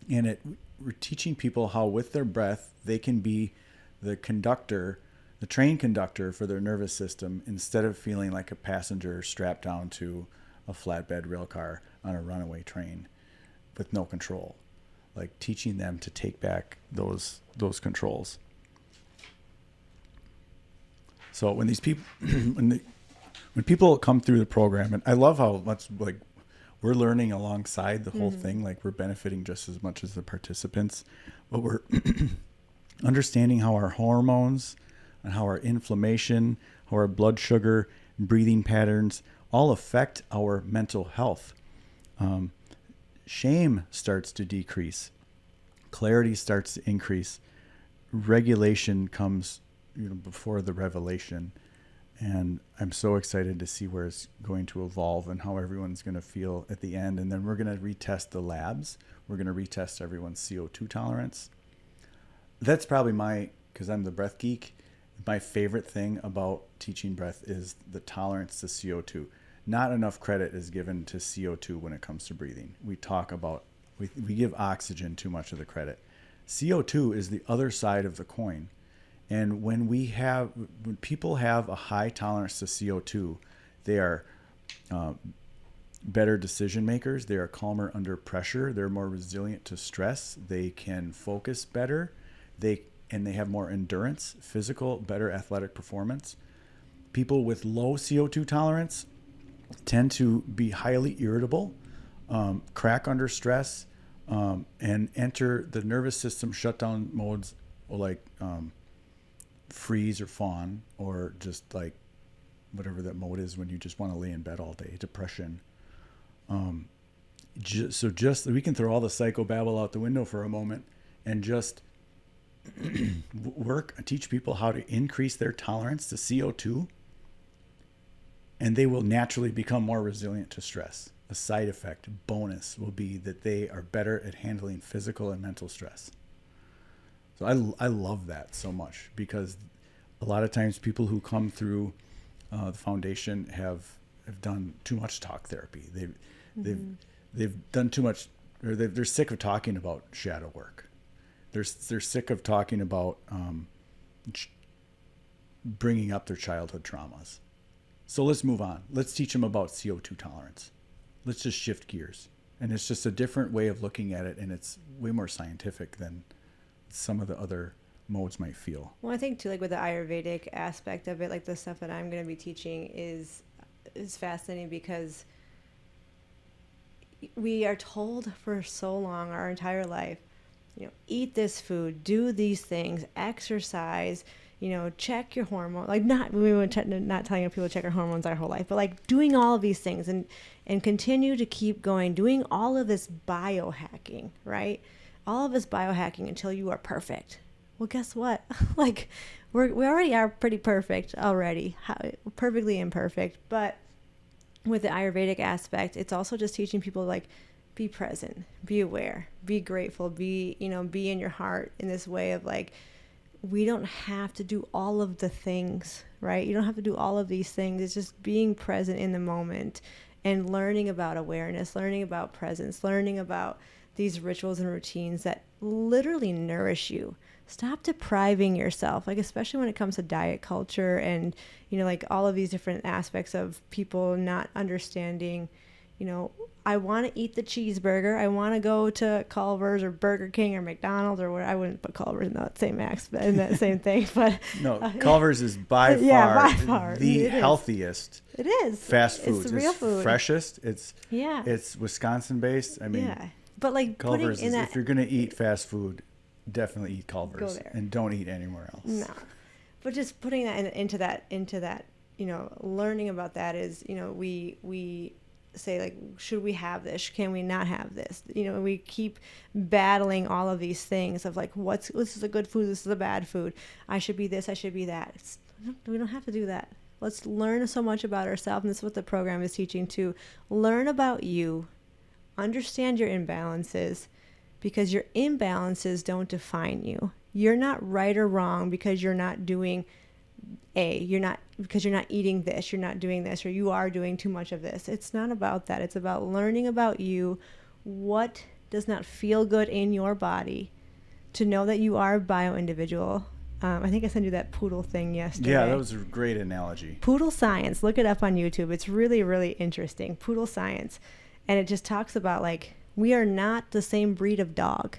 Speaker 1: And we're teaching people how with their breath they can be the conductor, the train conductor for their nervous system, instead of feeling like a passenger strapped down to a flatbed rail car on a runaway train with no control. Like, teaching them to take back those controls. So when these people, when people come through the program, and I love how much, like, we're learning alongside the whole thing, like we're benefiting just as much as the participants, but we're understanding how our hormones and how our inflammation, how our blood sugar, breathing patterns all affect our mental health. Shame starts to decrease. Clarity starts to increase. Regulation comes, before the revelation. And I'm so excited to see where it's going to evolve and how everyone's going to feel at the end. And then we're going to retest the labs. We're going to retest everyone's CO2 tolerance. That's probably because I'm the breath geek, my favorite thing about teaching breath is the tolerance to CO2. Not enough credit is given to CO2 when it comes to breathing. We talk about, we give oxygen too much of the credit. CO2 is the other side of the coin. And when people have a high tolerance to CO2, they are better decision makers. They are calmer under pressure. They're more resilient to stress. They can focus better. And they have more endurance, better athletic performance. People with low CO2 tolerance tend to be highly irritable, crack under stress, and enter the nervous system shutdown modes like freeze or fawn, or just like whatever that mode is when you just want to lay in bed all day, depression. So we can throw all the psychobabble out the window for a moment and just teach people how to increase their tolerance to CO2, and they will naturally become more resilient to stress. A side effect, bonus, will be that they are better at handling physical and mental stress. So I love that so much, because a lot of times people who come through the foundation have have done too much talk therapy. They've done too much, or they're sick of talking about shadow work. They're sick of talking about bringing up their childhood traumas. So let's move on. Let's teach them about CO2 tolerance. Let's just shift gears. And it's just a different way of looking at it, and it's way more scientific than some of the other modes might feel.
Speaker 2: Well, I think too, like with the Ayurvedic aspect of it, like the stuff that I'm going to be teaching is fascinating, because we are told for so long, our entire life, eat this food, do these things, exercise, check your hormones. Like not telling people to check their hormones our whole life, but like doing all of these things and continue to keep going, doing all of this biohacking, right? All of this biohacking until you are perfect. Well, guess what? Like we already are pretty perfect already, perfectly imperfect. But with the Ayurvedic aspect, it's also just teaching people like, be present, be aware, be grateful, be in your heart in this way of like, we don't have to do all of the things, right? You don't have to do all of these things. It's just being present in the moment and learning about awareness, learning about presence, learning about these rituals and routines that literally nourish you. Stop depriving yourself, like especially when it comes to diet culture and, like all of these different aspects of people not understanding, I want to eat the cheeseburger. I want to go to Culver's or Burger King or McDonald's or whatever. I wouldn't put Culver's in that same thing, but
Speaker 1: no, Culver's is by far the healthiest.
Speaker 2: It is
Speaker 1: fast food.
Speaker 2: It's real food.
Speaker 1: Freshest. It's Wisconsin based. I mean,
Speaker 2: but like
Speaker 1: Culver's is, if you're gonna eat fast food, definitely eat Culver's.
Speaker 2: Go there
Speaker 1: And don't eat anywhere else.
Speaker 2: No, but just putting that into that, learning about that is, we say like, should we have this? Can we not have this? We keep battling all of these things of like, this is a good food, this is a bad food. I should be this, I should be that. We don't have to do that. Let's learn so much about ourselves, and this is what the program is teaching too. Learn about you, understand your imbalances, because your imbalances don't define you. You're not right or wrong because you're not doing because you're not eating this, you're not doing this, or you are doing too much of this. It's not about that. It's about learning about you, what does not feel good in your body, to know that you are a bio-individual. I think I sent you that poodle thing yesterday.
Speaker 1: Yeah, that was a great analogy.
Speaker 2: Poodle science. Look it up on YouTube. It's really, really interesting. Poodle science. And it just talks about like, we are not the same breed of dog.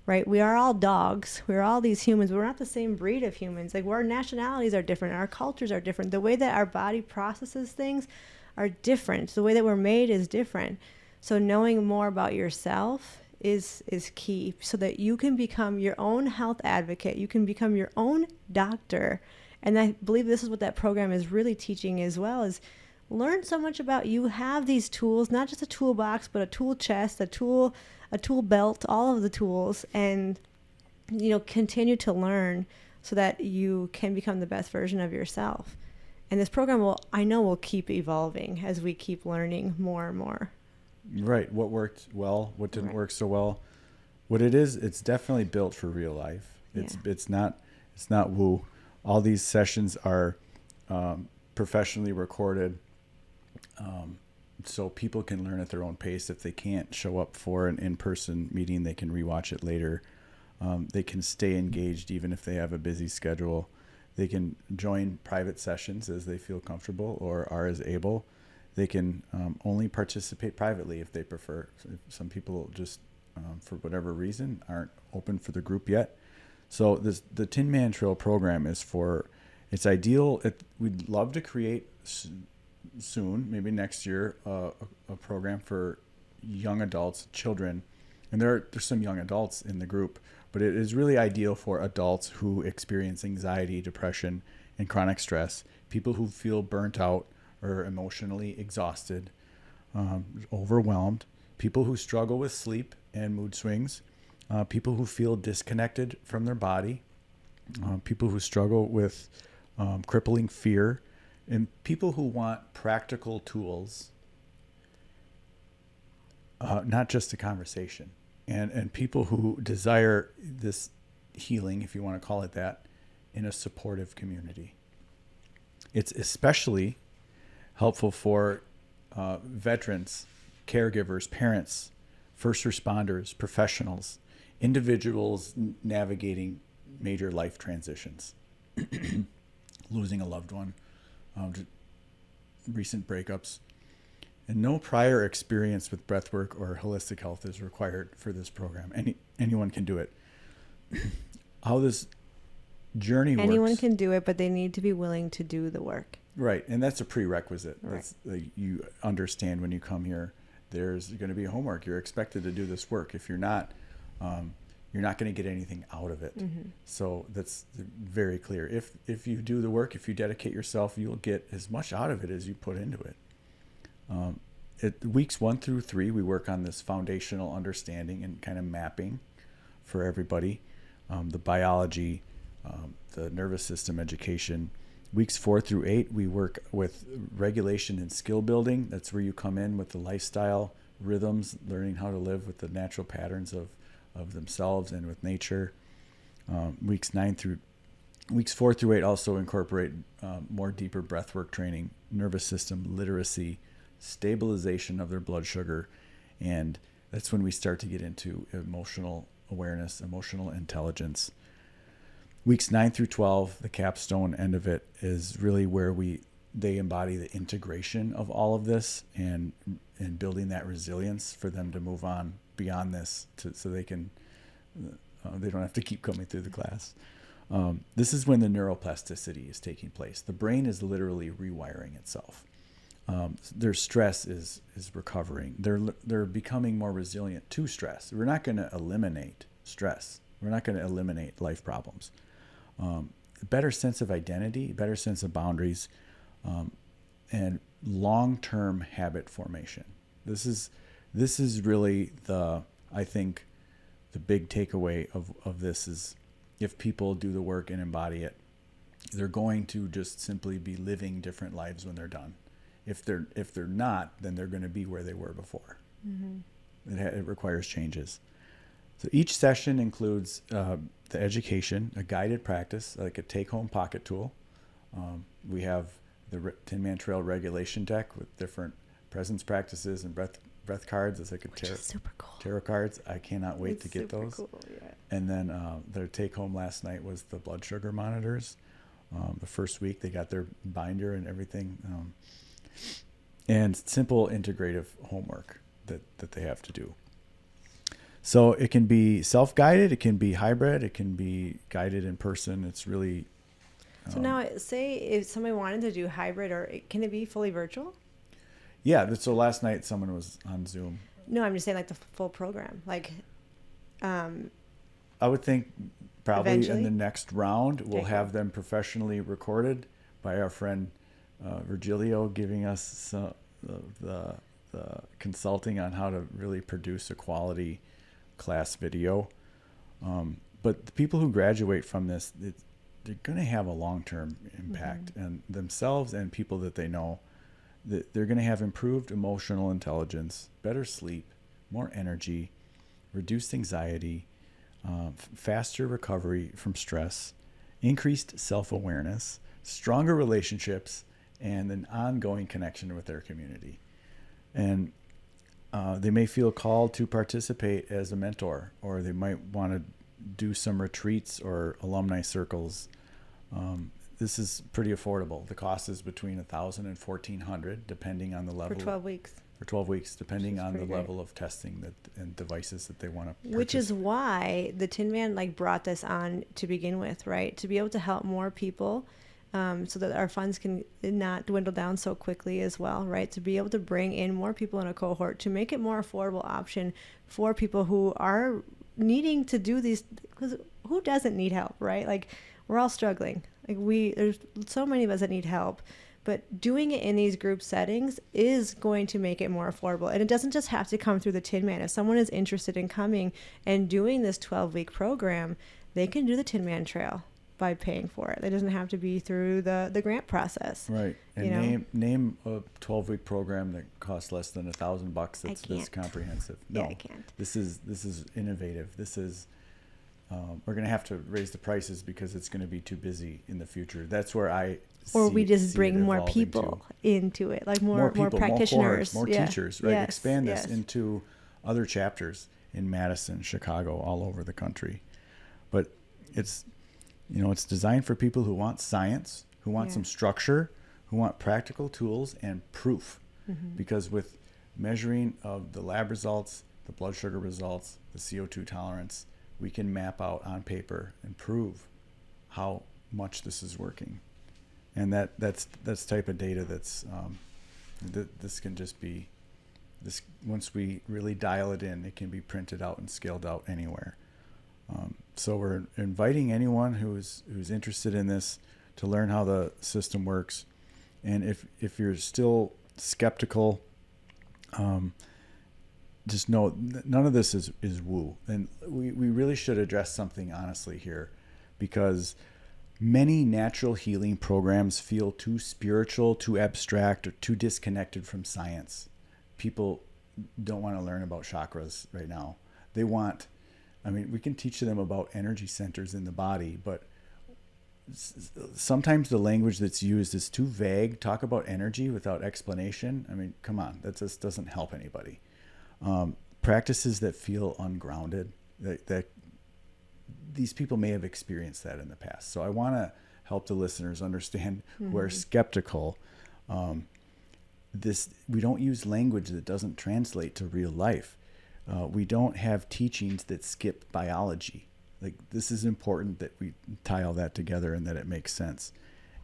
Speaker 2: Right? We are all dogs. We're all these humans. We're not the same breed of humans. Like, our nationalities are different. Our cultures are different. The way that our body processes things are different. The way that we're made is different. So knowing more about yourself is key, so that you can become your own health advocate. You can become your own doctor. And I believe this is what that program is really teaching as well, is learn so much about you. Have these tools, not just a toolbox, but a tool chest, a tool belt, all of the tools, and continue to learn so that you can become the best version of yourself. And this program will keep evolving as we keep learning more and more.
Speaker 1: Right. What worked well, what didn't work so well. What it is, it's definitely built for real life. It's not woo. All these sessions are professionally recorded. So people can learn at their own pace. If they can't show up for an in-person meeting, they can rewatch it later. They can stay engaged even if they have a busy schedule. They can join private sessions as they feel comfortable or are as able. They can only participate privately if they prefer. Some people just, for whatever reason, aren't open for the group yet. So the Tinman Trail program it's ideal. We'd love to create soon, maybe next year, a program for young adults, children, and there's some young adults in the group, but it is really ideal for adults who experience anxiety, depression, and chronic stress, people who feel burnt out or emotionally exhausted, overwhelmed, people who struggle with sleep and mood swings, people who feel disconnected from their body, people who struggle with crippling fear, and people who want practical tools, not just a conversation, and people who desire this healing, if you want to call it that, in a supportive community. It's especially helpful for veterans, caregivers, parents, first responders, professionals, individuals navigating major life transitions, losing a loved one, recent breakups. And no prior experience with breathwork or holistic health is required for this program. Anyone can do it. How this journey works.
Speaker 2: Anyone can do it, but they need to be willing to do the work. Right.
Speaker 1: And that's a prerequisite.
Speaker 2: Right.
Speaker 1: That's, you understand when you come here, there's going to be homework. You're expected to do this work. If you're not going to get anything out of it.
Speaker 2: Mm-hmm.
Speaker 1: So that's very clear. If you do the work, if you dedicate yourself, you'll get as much out of it as you put into it. Weeks 1 through 3, we work on this foundational understanding and kind of mapping for everybody. The biology, the nervous system education. Weeks 4 through 8, we work with regulation and skill building. That's where you come in with the lifestyle rhythms, learning how to live with the natural patterns of themselves and with nature. Weeks 4 through 8 also incorporate more deeper breathwork training, nervous system literacy, stabilization of their blood sugar, and that's when we start to get into emotional awareness, emotional intelligence. Weeks 9 through 12, the capstone end of it, is really where they embody the integration of all of this and building that resilience for them to move on beyond this so they can they don't have to keep coming through the class. This is when the neuroplasticity is taking place. The brain is literally rewiring itself. Their stress is recovering. They're becoming more resilient to stress. We're not going to eliminate stress. We're not going to eliminate life problems. Better sense of identity, better sense of boundaries, and long-term habit formation. This is really I think the big takeaway of this is, if people do the work and embody it, they're going to just simply be living different lives when they're done. If they're not, then they're going to be where they were before. Mm-hmm. It requires changes. So each session includes the education, a guided practice, like a take-home pocket tool. We have the Tinman Trail regulation deck with different presence practices and breath cards. It's like
Speaker 2: super cool.
Speaker 1: Tarot cards. I cannot wait to get those.
Speaker 2: Cool, yeah.
Speaker 1: And then their take-home last night was the blood sugar monitors. The first week they got their binder and everything. And simple integrative homework that they have to do. So it can be self-guided, it can be hybrid, it can be guided in person. It's really...
Speaker 2: So now, say if somebody wanted to do hybrid, can it be fully virtual?
Speaker 1: Yeah, so last night someone was on Zoom.
Speaker 2: No, I'm just saying like the full program.
Speaker 1: I would think probably
Speaker 2: eventually?
Speaker 1: In the next round, we'll have them professionally recorded by our friend Virgilio, giving us the consulting on how to really produce a quality class video. But the people who graduate from this, they're going to have a long-term impact on themselves and people that they know. That they're going to have improved emotional intelligence, better sleep, more energy, reduced anxiety, faster recovery from stress, increased self-awareness, stronger relationships, and an ongoing connection with their community. And they may feel called to participate as a mentor, or they might want to do some retreats or alumni circles. This is pretty affordable. The cost is between $1,000 and $1,400, depending on the level.
Speaker 2: For 12 weeks.
Speaker 1: For 12 weeks, depending on the level of testing and devices that they want to purchase.
Speaker 2: Which is why the Tinman brought this on to begin with, right? To be able to help more people, so that our funds can not dwindle down so quickly as well, right? To be able to bring in more people in a cohort, to make it more affordable option for people who are needing to do these, because who doesn't need help, right? We're all struggling. There's so many of us that need help, but doing it in these group settings is going to make it more affordable. And it doesn't just have to come through the Tinman. If someone is interested in coming and doing this 12-week program, they can do the Tinman Trail by paying for it. It doesn't have to be through the grant process.
Speaker 1: Right. And name a 12-week program that costs less than $1,000 that's this comprehensive. No,
Speaker 2: yeah, I can't.
Speaker 1: This is innovative. This is we're going to have to raise the prices because it's going to be too busy in the future. That's where
Speaker 2: or we just bring more
Speaker 1: evolving
Speaker 2: people into it, like more
Speaker 1: people,
Speaker 2: practitioners,
Speaker 1: more teachers, right?
Speaker 2: Yes,
Speaker 1: Expand this
Speaker 2: yes.
Speaker 1: into other chapters in Madison, Chicago, all over the country. But it's, it's designed for people who want science, who want some structure, who want practical tools and proof.
Speaker 2: Mm-hmm.
Speaker 1: Because with measuring of the lab results, the blood sugar results, the CO2 tolerance, we can map out on paper and prove how much this is working. And that's type of data that's this can just be this, once we really dial it in, it can be printed out and scaled out anywhere. So we're inviting anyone who's interested in this to learn how the system works. And if you're still skeptical, just know none of this is woo. And we really should address something honestly here, because many natural healing programs feel too spiritual, too abstract, or too disconnected from science. People don't want to learn about chakras right now. They want, we can teach them about energy centers in the body, but sometimes the language that's used is too vague. Talk about energy without explanation. Come on, that just doesn't help anybody. Practices that feel ungrounded, that these people may have experienced that in the past. So I want to help the listeners understand who are skeptical. We don't use language that doesn't translate to real life. We don't have teachings that skip biology. Like, this is important that we tie all that together and that it makes sense.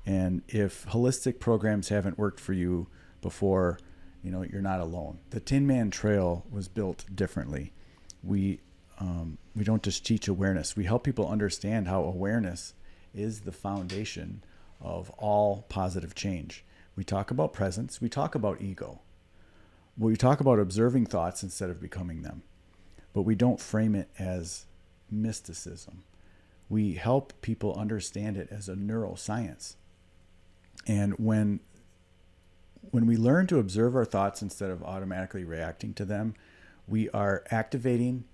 Speaker 1: And if holistic programs haven't worked for you before, you're not alone. The Tinman Trail was built differently. We don't just teach awareness. We help people understand how awareness is the foundation of all positive change. We talk about presence. We talk about ego. We talk about observing thoughts instead of becoming them. But we don't frame it as mysticism. We help people understand it as a neuroscience. And when we learn to observe our thoughts instead of automatically reacting to them, we are activating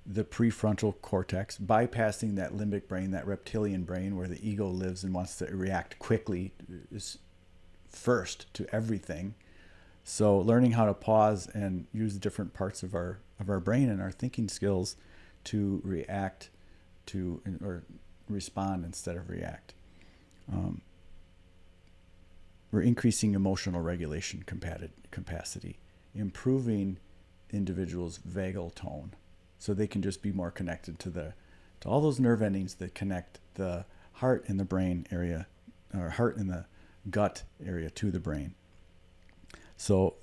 Speaker 1: the prefrontal cortex, bypassing that limbic brain, that reptilian brain where the ego lives and wants to react quickly first to everything. So learning how to pause and use different parts of our brain and our thinking skills to react to or respond instead of react. We're increasing emotional regulation capacity, improving individuals' vagal tone, so they can just be more connected to all those nerve endings that connect the heart and the brain area, or heart and the gut area to the brain. So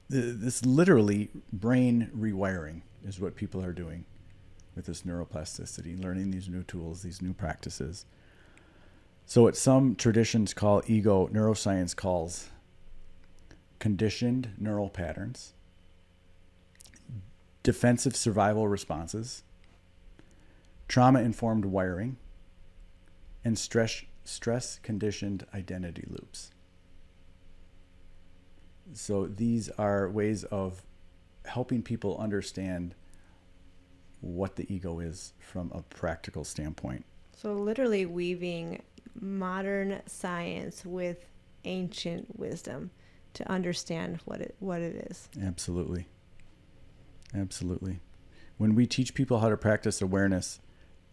Speaker 1: this literally brain rewiring is what people are doing with this neuroplasticity, learning these new tools, these new practices. So what some traditions call ego, neuroscience calls conditioned neural patterns, defensive survival responses, trauma-informed wiring, and stress-conditioned identity loops. So these are ways of helping people understand what the ego is from a practical standpoint.
Speaker 2: So literally weaving modern science with ancient wisdom to understand what it is.
Speaker 1: Absolutely. When we teach people how to practice awareness,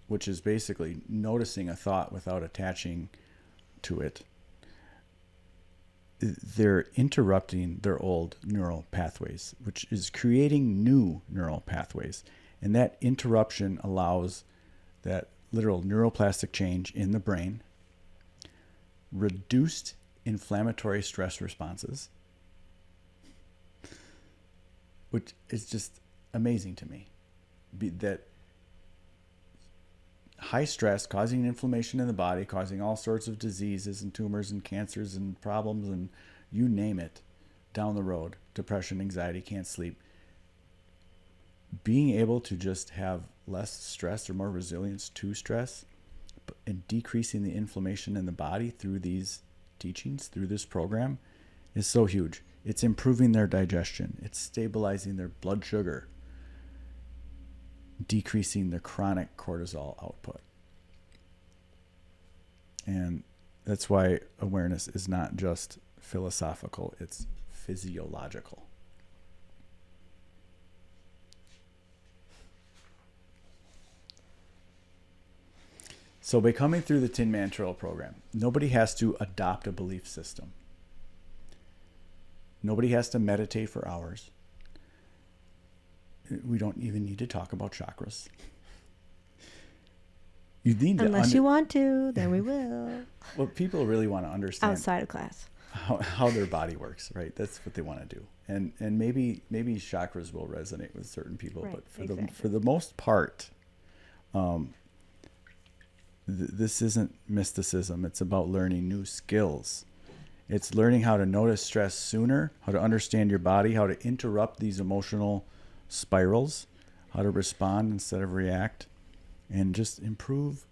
Speaker 1: which is basically noticing a thought without attaching to it, they're interrupting their old neural pathways, which is creating new neural pathways. And that interruption allows that literal neuroplastic change in the brain, reduced inflammatory stress responses, which is just amazing to me. That high stress causing inflammation in the body, causing all sorts of diseases and tumors and cancers and problems and you name it down the road, depression, anxiety, can't sleep. Being able to just have less stress or more resilience to stress and decreasing the inflammation in the body through these teachings, through this program, is so huge. It's improving their digestion. It's stabilizing their blood sugar. decreasing the chronic cortisol output. And that's why awareness is not just philosophical, it's physiological. So by coming through the Tinman Trail program, nobody has to adopt a belief system. Nobody has to meditate for hours. We don't even need to talk about chakras. You need
Speaker 2: Unless you want to, then we will.
Speaker 1: Well, people really want to understand
Speaker 2: outside of class
Speaker 1: how their body works, right? That's what they want to do, and maybe chakras will resonate with certain people,
Speaker 2: right,
Speaker 1: but for the most part, this isn't mysticism. It's about learning new skills. It's learning how to notice stress sooner, how to understand your body, how to interrupt these emotional spirals, how to respond instead of react, and just improve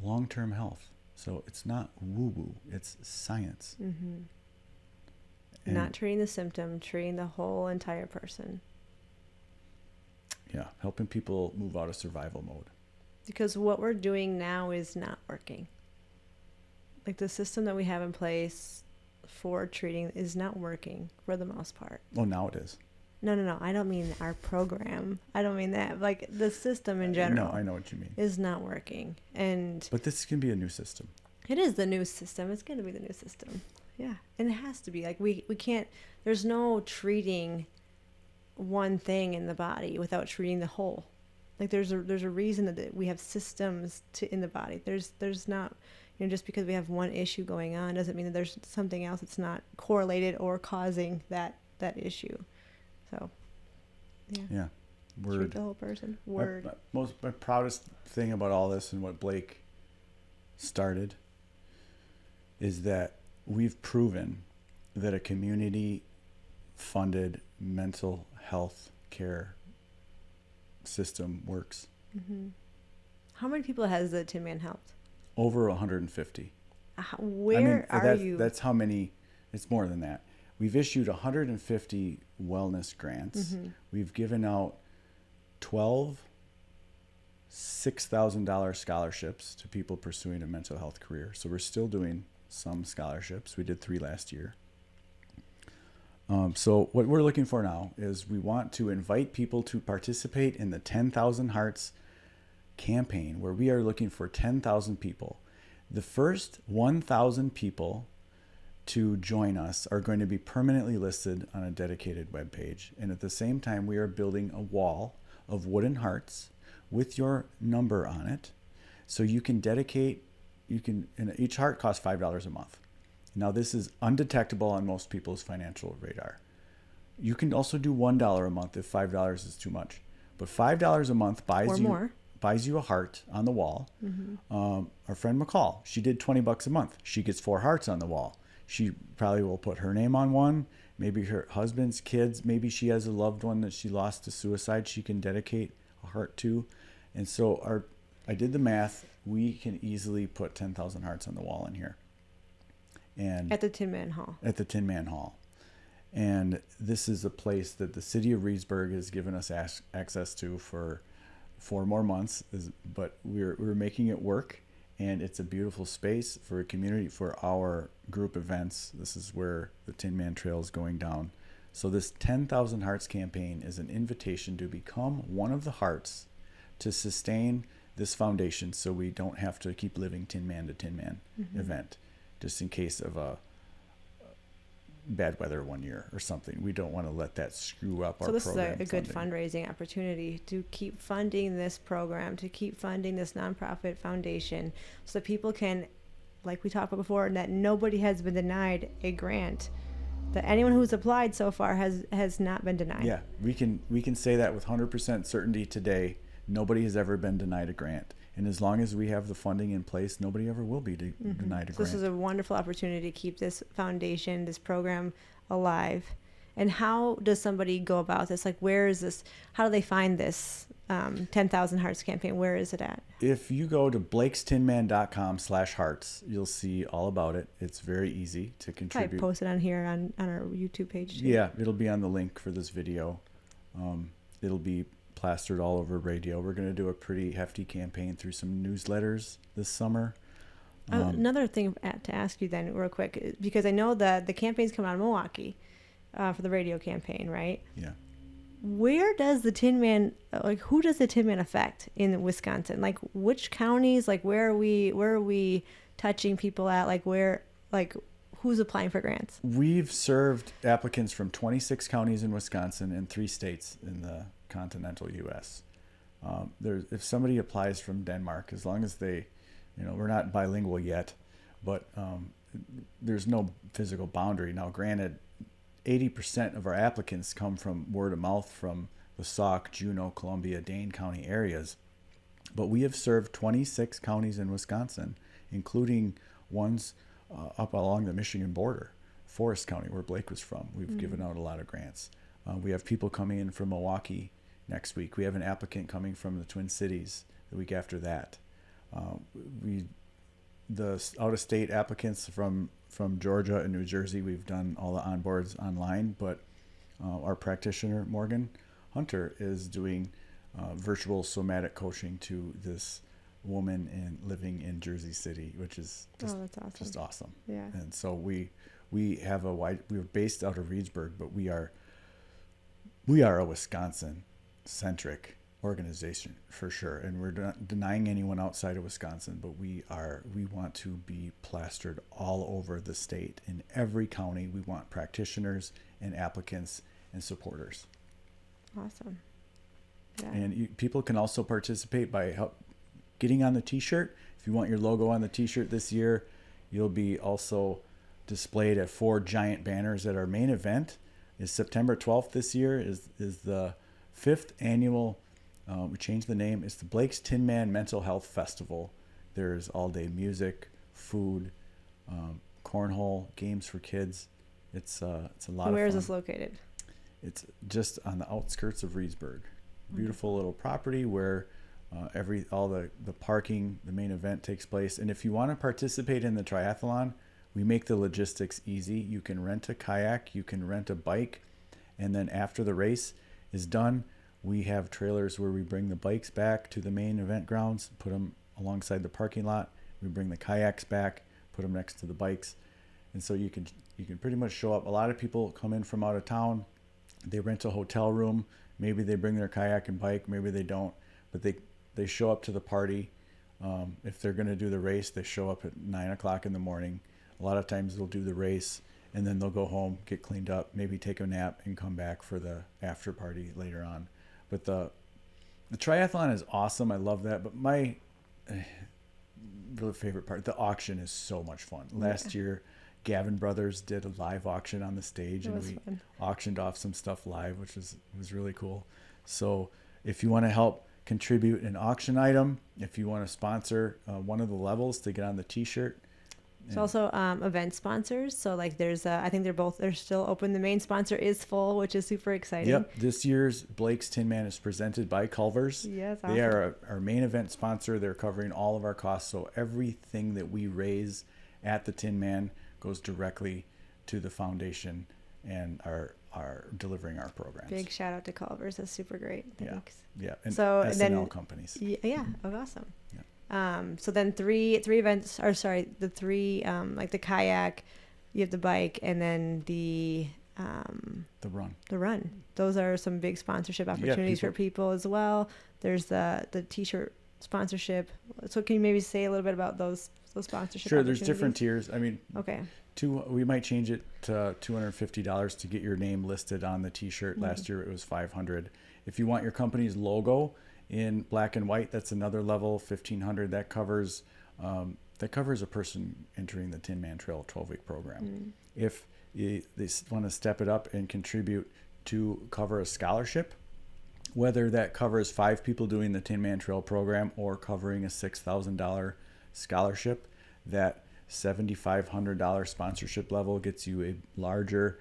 Speaker 1: long-term health. So it's not woo-woo, it's science.
Speaker 2: Mm-hmm. Not treating the symptom, treating the whole entire person.
Speaker 1: Yeah, helping people move out of survival mode.
Speaker 2: Because what we're doing now is not working. Like the system that we have in place for treating is not working for the most part.
Speaker 1: Oh, now it is.
Speaker 2: No. I don't mean our program. I don't mean that. Like the system in general.
Speaker 1: No, I know what you mean.
Speaker 2: Is not working. But
Speaker 1: this can be a new system.
Speaker 2: It is the new system. It's going to be the new system. Yeah. And it has to be. Like we can't, there's no treating one thing in the body without treating the whole. Like there's a reason that we have systems in the body. There's not, just because we have one issue going on doesn't mean that there's something else that's not correlated or causing that issue. So, yeah.
Speaker 1: Yeah. Word.
Speaker 2: Treat the whole person. Word.
Speaker 1: My proudest thing about all this and what Blake started is that we've proven that a community-funded mental health care system works.
Speaker 2: Mm-hmm. How many people has the Tinman helped?
Speaker 1: Over 150.
Speaker 2: Where are you?
Speaker 1: That's how many. It's more than that. We've issued 150 wellness grants. Mm-hmm. We've given out 12 $6,000 scholarships to people pursuing a mental health career. So we're still doing some scholarships. We did 3 last year. So what we're looking for now is we want to invite people to participate in the 10,000 Hearts campaign, where we are looking for 10,000 people. The first 1,000 people to join us are going to be permanently listed on a dedicated webpage. And at the same time, we are building a wall of wooden hearts with your number on it. So you can and each heart costs $5 a month. Now, this is undetectable on most people's financial radar. You can also do $1 a month if $5 is too much. But $5 a month buys you a heart on the wall. Mm-hmm. Our friend McCall, she did $20 a month. She gets 4 hearts on the wall. She probably will put her name on one, maybe her husband's, kids. Maybe she has a loved one that she lost to suicide she can dedicate a heart to. And so I did the math. We can easily put 10,000 hearts on the wall in here. And
Speaker 2: at the Tinman Hall.
Speaker 1: At the Tinman Hall. And this is a place that the city of Reedsburg has given us access to for 4 more months. But we're making it work. And it's a beautiful space for a community, for our group events. This is where the Tinman Trail is going down. So this 10,000 Hearts campaign is an invitation to become one of the hearts to sustain this foundation, so we don't have to keep living Tinman to Tinman mm-hmm. event, just in case of a bad weather one year or something. We don't want to let that screw up our program. So
Speaker 2: this is a good fundraising opportunity to keep funding this program, to keep funding this nonprofit foundation, so that people can, like we talked about before, that nobody has been denied a grant. That anyone who's applied so far has not been denied.
Speaker 1: Yeah, we can say that with 100% certainty today. Nobody has ever been denied a grant. And as long as we have the funding in place, nobody ever will be mm-hmm. denied a grant.
Speaker 2: This is a wonderful opportunity to keep this foundation, this program alive. And how does somebody go about this? Like, where is this? How do they find this 10,000 Hearts campaign? Where is it at?
Speaker 1: If you go to blakestinman.com/hearts, you'll see all about it. It's very easy to contribute.
Speaker 2: I post it on here on our YouTube page too.
Speaker 1: Yeah, it'll be on the link for this video. It'll be plastered all over radio. We're going to do a pretty hefty campaign through some newsletters this summer.
Speaker 2: Another thing to ask you then real quick, because I know that the campaign's coming out of Milwaukee for the radio campaign, right?
Speaker 1: Yeah.
Speaker 2: Where does the Tinman, who does the Tinman affect in Wisconsin? Like which counties, like where are we touching people at? Who's applying for grants?
Speaker 1: We've served applicants from 26 counties in Wisconsin and 3 states in the continental U.S. If somebody applies from Denmark, as long as they, we're not bilingual yet, but there's no physical boundary. Now, granted, 80% of our applicants come from word of mouth from the Sauk, Juneau, Columbia, Dane County areas. But we have served 26 counties in Wisconsin, including ones up along the Michigan border, Forest County, where Blake was from. We've given out a lot of grants. We have people coming in from Milwaukee next week. We have an applicant coming from the Twin Cities the week after that. The out-of-state applicants from Georgia and New Jersey, we've done all the onboards online, but our practitioner, Morgan Hunter, is doing virtual somatic coaching to this woman living in Jersey City, which is
Speaker 2: that's awesome.
Speaker 1: Just awesome.
Speaker 2: Yeah.
Speaker 1: And so we're based out of Reedsburg, but we are a Wisconsin-centric organization for sure, and we're not denying anyone outside of Wisconsin, but we want to be plastered all over the state. In every county, we want practitioners and applicants and supporters.
Speaker 2: Awesome. Yeah.
Speaker 1: And people can also participate by getting on the t-shirt. If you want your logo on the t-shirt this year, you'll be also displayed at 4 giant banners at our main event. Is September 12th this year is the 5th annual. We changed the name. It's the Blake's Tinman Mental Health Festival. There's all-day music, food, cornhole, games for kids. It's a lot of fun.
Speaker 2: Where is this located?
Speaker 1: It's just on the outskirts of Reedsburg. Beautiful little property where all the parking, the main event takes place. And if you want to participate in the triathlon, we make the logistics easy. You can rent a kayak, you can rent a bike, and then after the race is done, we have trailers where we bring the bikes back to the main event grounds, put them alongside the parking lot. We bring the kayaks back, put them next to the bikes. And so you can pretty much show up. A lot of people come in from out of town. They rent a hotel room. Maybe they bring their kayak and bike, maybe they don't, but they show up to the party. If they're going to do the race, they show up at 9:00 in the morning. A lot of times they'll do the race and then they'll go home, get cleaned up, maybe take a nap and come back for the after party later on. But the triathlon is awesome. I love that. But my really favorite part, the auction is so much fun. Last year, Gavin Brothers did a live auction on the stage, and we auctioned off some stuff live, which was really cool. So if you want to help contribute an auction item, if you want to sponsor one of the levels to get on the t-shirt.
Speaker 2: It's also event sponsors. So I think they're still open. The main sponsor is full, which is super exciting.
Speaker 1: Yep. This year's Blake's Tinman is presented by Culver's.
Speaker 2: Yes. Awesome.
Speaker 1: They are our main event sponsor. They're covering all of our costs. So everything that we raise at the Tinman goes directly to the foundation and are delivering our programs.
Speaker 2: Big shout out to Culver's. That's super great. Thanks.
Speaker 1: Yeah. And
Speaker 2: so
Speaker 1: SNL companies.
Speaker 2: Yeah. Oh, awesome.
Speaker 1: Yeah.
Speaker 2: So then three events, the three, like the kayak, you have the bike, and then the run. Those are some big sponsorship opportunities for people as well. There's the t-shirt sponsorship. So can you maybe say a little bit about those sponsorship?
Speaker 1: Sure. There's different tiers. I mean,
Speaker 2: okay.
Speaker 1: We might change it to $250 to get your name listed on the t-shirt. Mm-hmm. Last year it was $500. If you want your company's logo in black and white, that's another level, $1,500. That covers a person entering the Tinman Trail 12-week program. Mm. If they want to step it up and contribute to cover a scholarship, whether that covers 5 people doing the Tinman Trail program or covering a $6,000 scholarship, that $7,500 sponsorship level gets you a larger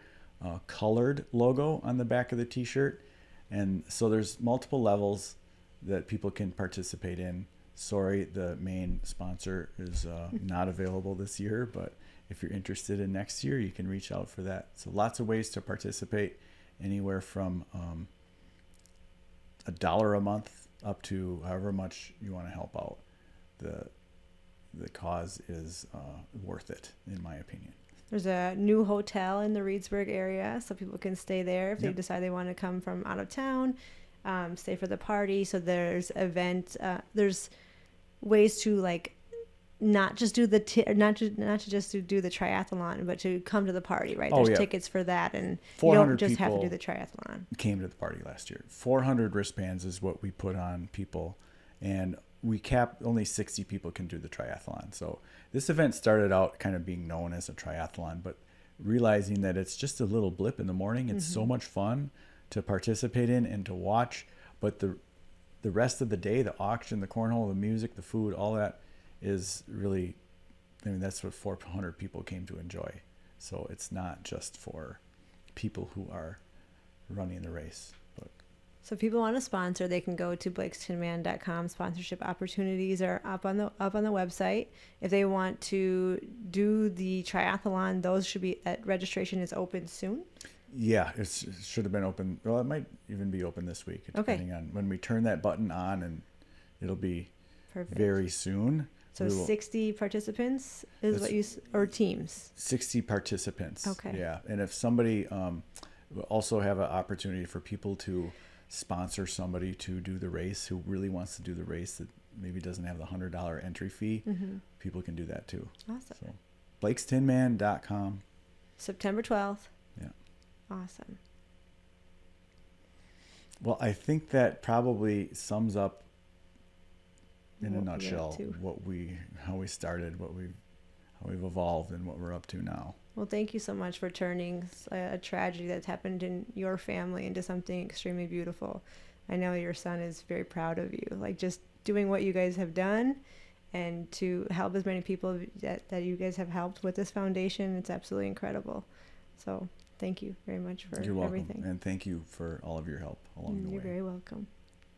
Speaker 1: colored logo on the back of the t-shirt. And so there's multiple levels that people can participate in. Sorry, the main sponsor is not available this year, but if you're interested in next year, you can reach out for that. So lots of ways to participate, anywhere from $1 a month up to however much you want to help out. The cause is worth it, in my opinion.
Speaker 2: There's a new hotel in the Reedsburg area, so people can stay there if they decide they want to come from out of town, stay for the party. So there's there's ways to like not just do the not to just do the triathlon, but to come to the party, right? There's tickets for that, and you don't just have to do the triathlon.
Speaker 1: Came to the party last year. 400 wristbands is what we put on people, and we capped only 60 people can do the triathlon. So this event started out kind of being known as a triathlon, but realizing that it's just a little blip in the morning. It's so much fun to participate in and to watch, but the rest of the day, the auction, the cornhole, the music, the food, all that is really, I mean, that's what 400 people came to enjoy. So it's not just for people who are running the race.
Speaker 2: So if people want to sponsor, they can go to blakestinman.com. Sponsorship opportunities are up on the website. If they want to do the triathlon, that registration is open soon.
Speaker 1: Yeah, it should have been open. Well, it might even be open this week, depending on when we turn that button on, and it'll be very soon.
Speaker 2: So 60 participants is or teams?
Speaker 1: 60 participants.
Speaker 2: Okay.
Speaker 1: Yeah, and if somebody we'll also have an opportunity for people to sponsor somebody to do the race who really wants to do the race that maybe doesn't have the $100 entry fee. People can do that too.
Speaker 2: Awesome.
Speaker 1: So blakestinman.com.
Speaker 2: September 12th.
Speaker 1: Yeah.
Speaker 2: Awesome.
Speaker 1: Well, I think that probably sums up in a nutshell how we started, how we've evolved, and what we're up to now.
Speaker 2: Well, thank you so much for turning a tragedy that's happened in your family into something extremely beautiful. I know your son is very proud of you, like just doing what you guys have done and to help as many people that you guys have helped with this foundation. It's absolutely incredible. So thank you very much for everything.
Speaker 1: You're welcome. And thank you for all of your help along the way.
Speaker 2: You're very welcome.